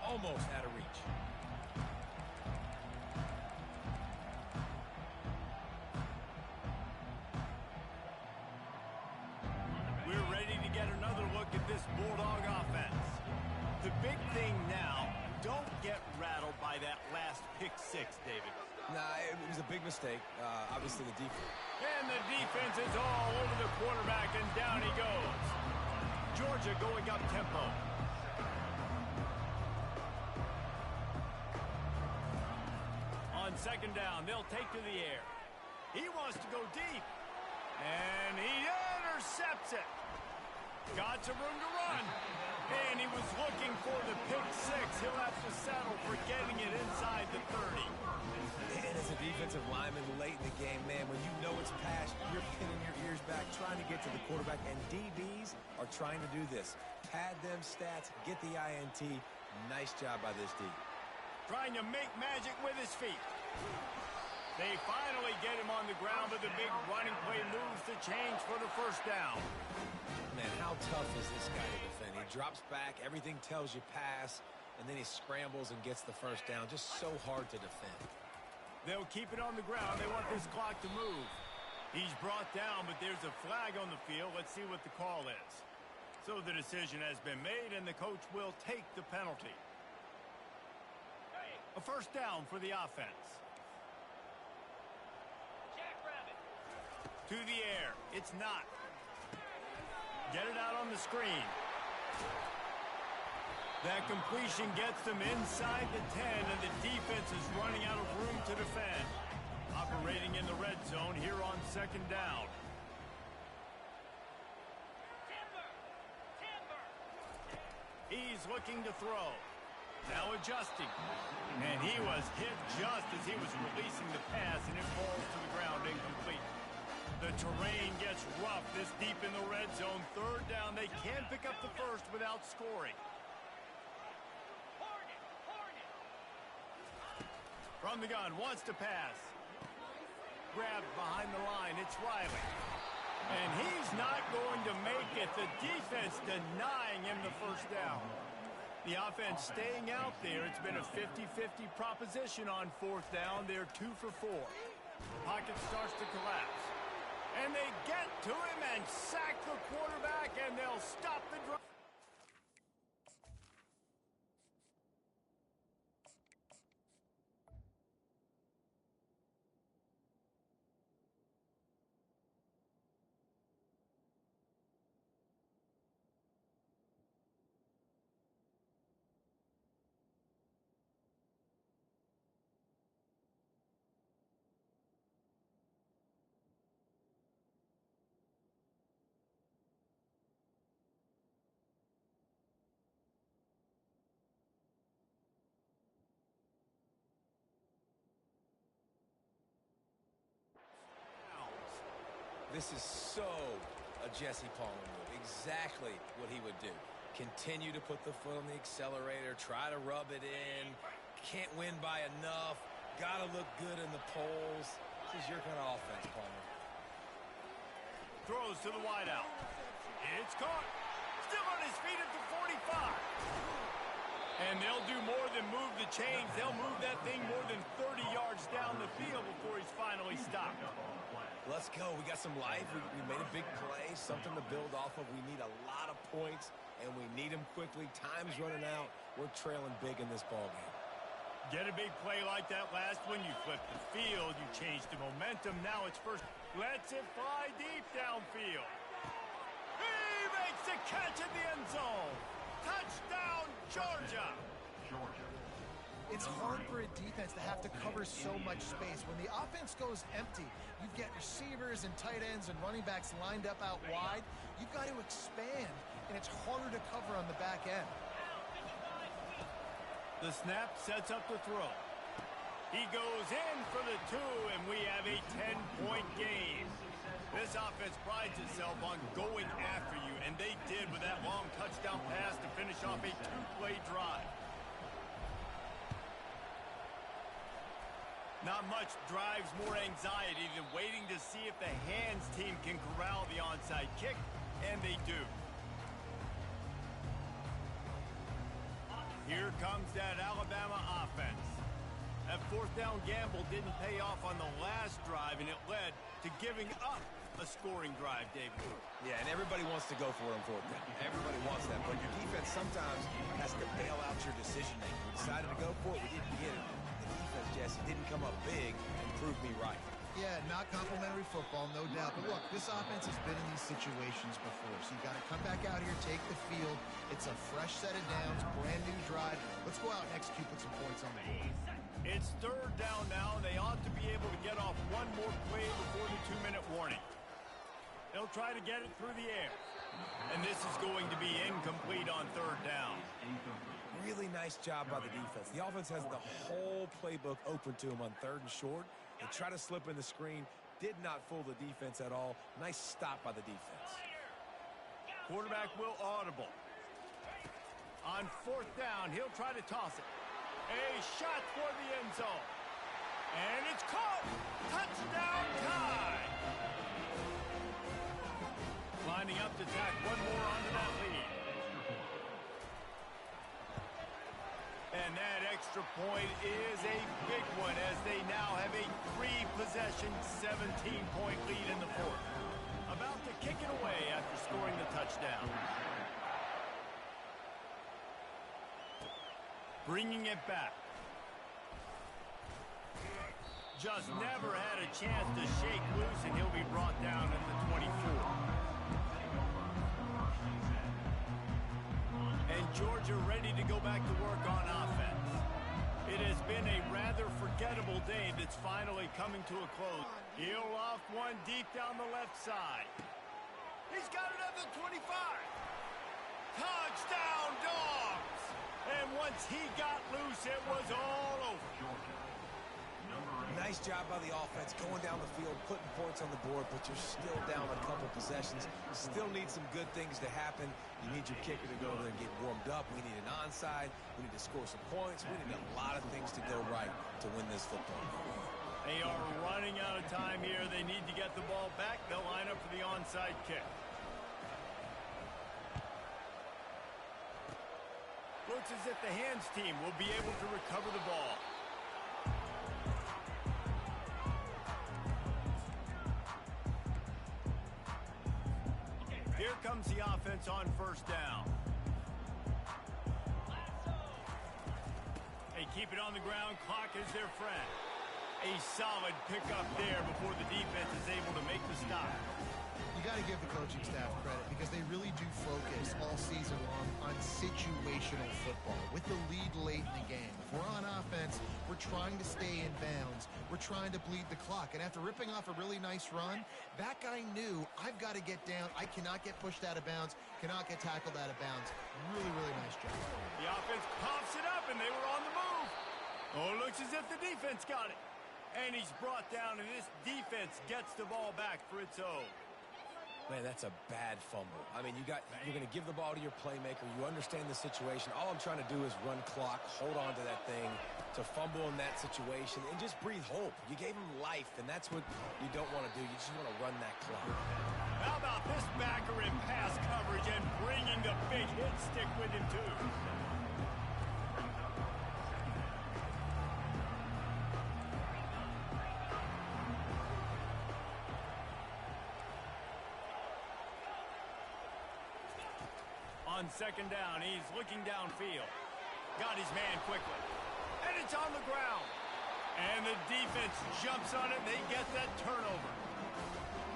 Almost out of reach. We're ready to get another look at this Bulldog offense. The big thing now, don't get rattled by that last pick six, David. Nah, it was a big mistake. Obviously, the defense. And the defense is all over the quarterback, and down he goes. Georgia going up tempo. On second down, they'll take to the air. He wants to go deep. And he intercepts it. Got some room to run. And he was looking for the pick six. He'll have to settle for getting it inside the 30. And as a defensive lineman late in the game, man, when you know it's past, you're pinning your ears back, trying to get to the quarterback. And DBs are trying to do this. Pad them stats, get the INT. Nice job by this D. Trying to make magic with his feet. They finally get him on the ground, but the big running play moves the chains for the first down. Man, how tough is this guy to defend? He drops back, everything tells you pass, and then he scrambles and gets the first down. Just so hard to defend. They'll keep it on the ground. They want this clock to move. He's brought down, but there's a flag on the field. Let's see what the call is. So the decision has been made, and the coach will take the penalty. A first down for the offense. To the air. It's not. Get it out on the screen. That completion gets them inside the 10, and the defense is running out of room to defend. Operating in the red zone here on second down. He's looking to throw. Now adjusting. And he was hit just as he was releasing the pass, and it falls to the ground incomplete. The terrain gets rough this deep in the red zone. Third down, they can pick up the first without scoring. From the gun, wants to pass. Grabbed behind the line, it's Riley. And he's not going to make it. The defense denying him the first down. The offense staying out there. It's been a 50-50 proposition on fourth down. They're 2 for 4. Pocket starts to collapse. And they get to him and sack the quarterback, and they'll stop the drive. This is so a Jesse Palmer move. Exactly what he would do. Continue to put the foot on the accelerator, try to rub it in. Can't win by enough. Gotta look good in the polls. This is your kind of offense, Palmer. Throws to the wideout. It's caught. Still on his feet at the 45. And they'll do more than move the chains. They'll move that thing more than 30 yards down the field before he's finally stopped. Let's go. We got some life. We made a big play, something to build off of. We need a lot of points, and and we need them quickly. Time's running out. We're trailing big in this ballgame. Get a big play like that last one. You flip the field. You change the momentum. Now it's first. Lets it fly deep downfield. He makes the catch in the end zone. Touchdown, Georgia. It's hard for a defense to have to cover so much space. When the offense goes empty, you get receivers and tight ends and running backs lined up out wide. You've got to expand, and it's harder to cover on the back end. The snap sets up the throw. He goes in for the 2, and we have a 10-point game. This offense prides itself on going after you, and they did with that long touchdown pass to finish off a 2-play drive. Not much drives more anxiety than waiting to see if the hands team can corral the onside kick, and they do. Here comes that Alabama offense. That fourth down gamble didn't pay off on the last drive, and it led to giving up a scoring drive, David. Yeah, and everybody wants to go for it on fourth down. Everybody wants that, but your defense sometimes has to bail out your decision-making. We decided to go for it. We didn't get it. The defense, Jesse, didn't come up big and prove me right. Yeah, not complimentary football, no doubt. But look, this offense has been in these situations before, so you got to come back out here, take the field. It's a fresh set of downs, brand new drive. Let's go out and execute, put some points on the board. It's third down now. They ought to be able to get off one more play before the 2-minute warning. They'll try to get it through the air. And this is going to be incomplete on third down. Really nice job by the defense. The offense has the whole playbook open to them on third and short. They try to slip in the screen. Did not fool the defense at all. Nice stop by the defense. Quarterback will audible. On fourth down, he'll try to toss it. A shot toward the end zone. And it's caught. Touchdown tie. Lining up to tack one more onto that lead. And that extra point is a big one as they now have a 3-possession, 17-point lead in the fourth. About to kick it away after scoring the touchdown. Bringing it back. Just never had a chance to shake loose, and he'll be brought down at the 24. And Georgia ready to go back to work on offense. It has been a rather forgettable day that's finally coming to a close. He'll off one deep down the left side. He's got it at the 25. Touchdown, Dogs! And once he got loose, it was all over. Nice job by the offense, going down the field, putting points on the board, but you're still down a couple possessions. You still need some good things to happen. You need your kicker to go there and get warmed up. We need an onside. We need to score some points. We need a lot of things to go right to win this football game. They are running out of time here. They need to get the ball back. They'll line up for the onside kick. Looks as if the hands team will be able to recover the ball. Here comes the offense on first down. They keep it on the ground. Clock is their friend. A solid pickup there before the defense is able to make the stop. You got to give the coaching staff credit because they really do focus all season long on situational football with the lead late in the game. If we're on offense, we're trying to stay in bounds. We're trying to bleed the clock. And after ripping off a really nice run, that guy knew I've got to get down. I cannot get pushed out of bounds, cannot get tackled out of bounds. Really, really nice job. The offense pops it up, and they were on the move. Oh, it looks as if the defense got it. And he's brought down, and this defense gets the ball back for its own. Man, that's a bad fumble. I mean, you're going to give the ball to your playmaker. You understand the situation. All I'm trying to do is run clock, hold on to that thing, to fumble in that situation, and just breathe hope. You gave him life, and that's what you don't want to do. You just want to run that clock. How about this backer in pass coverage and bringing the big hit stick with him, too? On second down, he's looking downfield. Got his man quickly. And it's on the ground. And the defense jumps on it, and they get that turnover.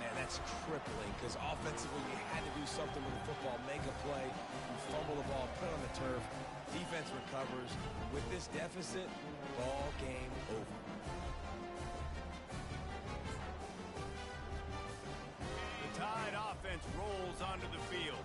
Man, that's crippling because offensively you had to do something with the football, make a play. You fumble the ball, put it on the turf. Defense recovers. With this deficit, ball game over. The Tide offense rolls onto the field.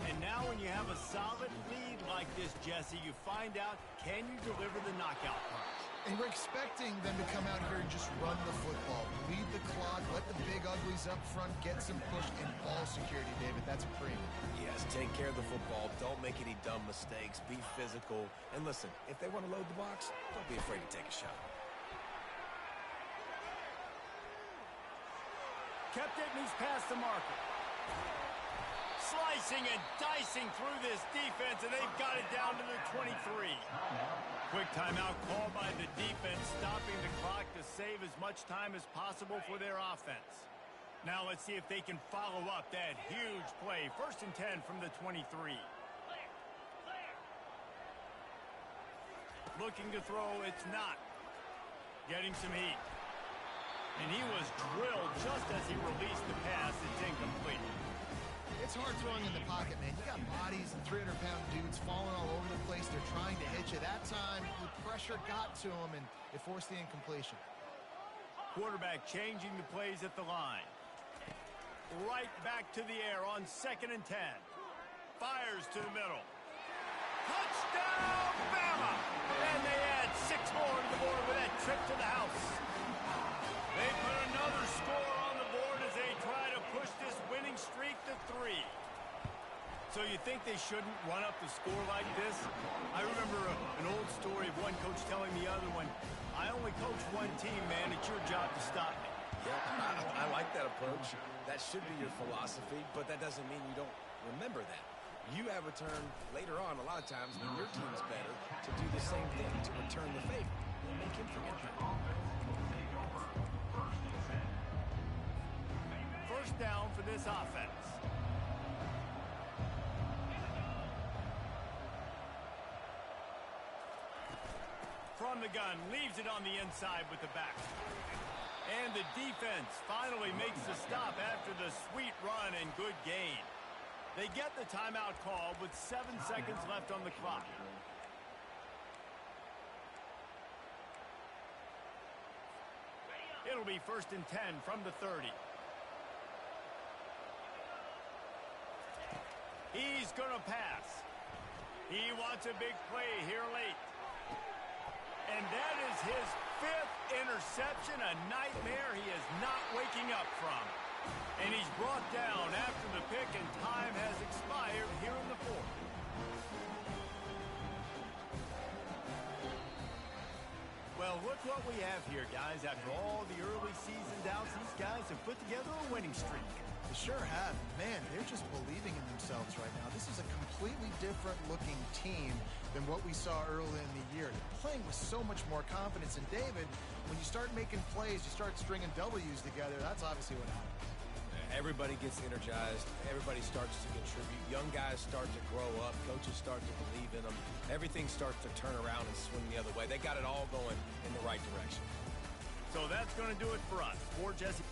And now when you have a solid lead like this, Jesse, you find out, can you deliver the knockout punch? And we're expecting them to come out here and just run the football, lead the clock, let the big uglies up front, get some push and ball security, David. That's a premium. Yes, take care of the football. Don't make any dumb mistakes. Be physical. And listen, if they want to load the box, don't be afraid to take a shot. Kept it, and he's past the marker. Slicing and dicing through this defense, and they've got it down to the 23. Quick timeout called by the defense, stopping the clock to save as much time as possible for their offense. Now let's see if they can follow up that huge play. 1st and 10 from the 23. Looking to throw, it's not. Getting some heat. And he was drilled just as he released the pass. It's incomplete. It's hard throwing in the pocket, man. You got bodies and 300-pound dudes falling all over the place. They're trying to hit you. That time, the pressure got to him, and it forced the incompletion. Quarterback changing the plays at the line. Right back to the air on 2nd and 10. Fires to the middle. Touchdown, Bama! And they add 6 more to the board with that trip to the house. They put another score on the board as they try to push this winning streak to 3. So you think they shouldn't run up the score like this? I remember an old story of one coach telling the other one, I only coach one team, man. It's your job to stop me. Yeah, I like that approach. That should be your philosophy, but that doesn't mean you don't remember that. You have a turn later on, a lot of times, when your team's better, to do the same thing, to return the favor. Make him forget that. First down for this offense. From the gun, leaves it on the inside with the back. And the defense finally makes the stop after the sweet run and good gain. They get the timeout call with 7 seconds left on the clock. It'll be 1st and 10 from the 30. He's going to pass. He wants a big play here late. And that is his 5th interception, a nightmare he is not waking up from. And he's brought down after the pick, and time has expired here in the 4th. Well, look what we have here, guys. After all the early season doubts, these guys have put together a winning streak. They sure have. Man, they're just believing in themselves right now. This is a completely different looking team than what we saw early in the year. They're playing with so much more confidence. And David, when you start making plays, you start stringing W's together, that's obviously what happened. Everybody gets energized. Everybody starts to contribute. Young guys start to grow up. Coaches start to believe in them. Everything starts to turn around and swing the other way. They got it all going in the right direction. So that's going to do it for us. For Jesse.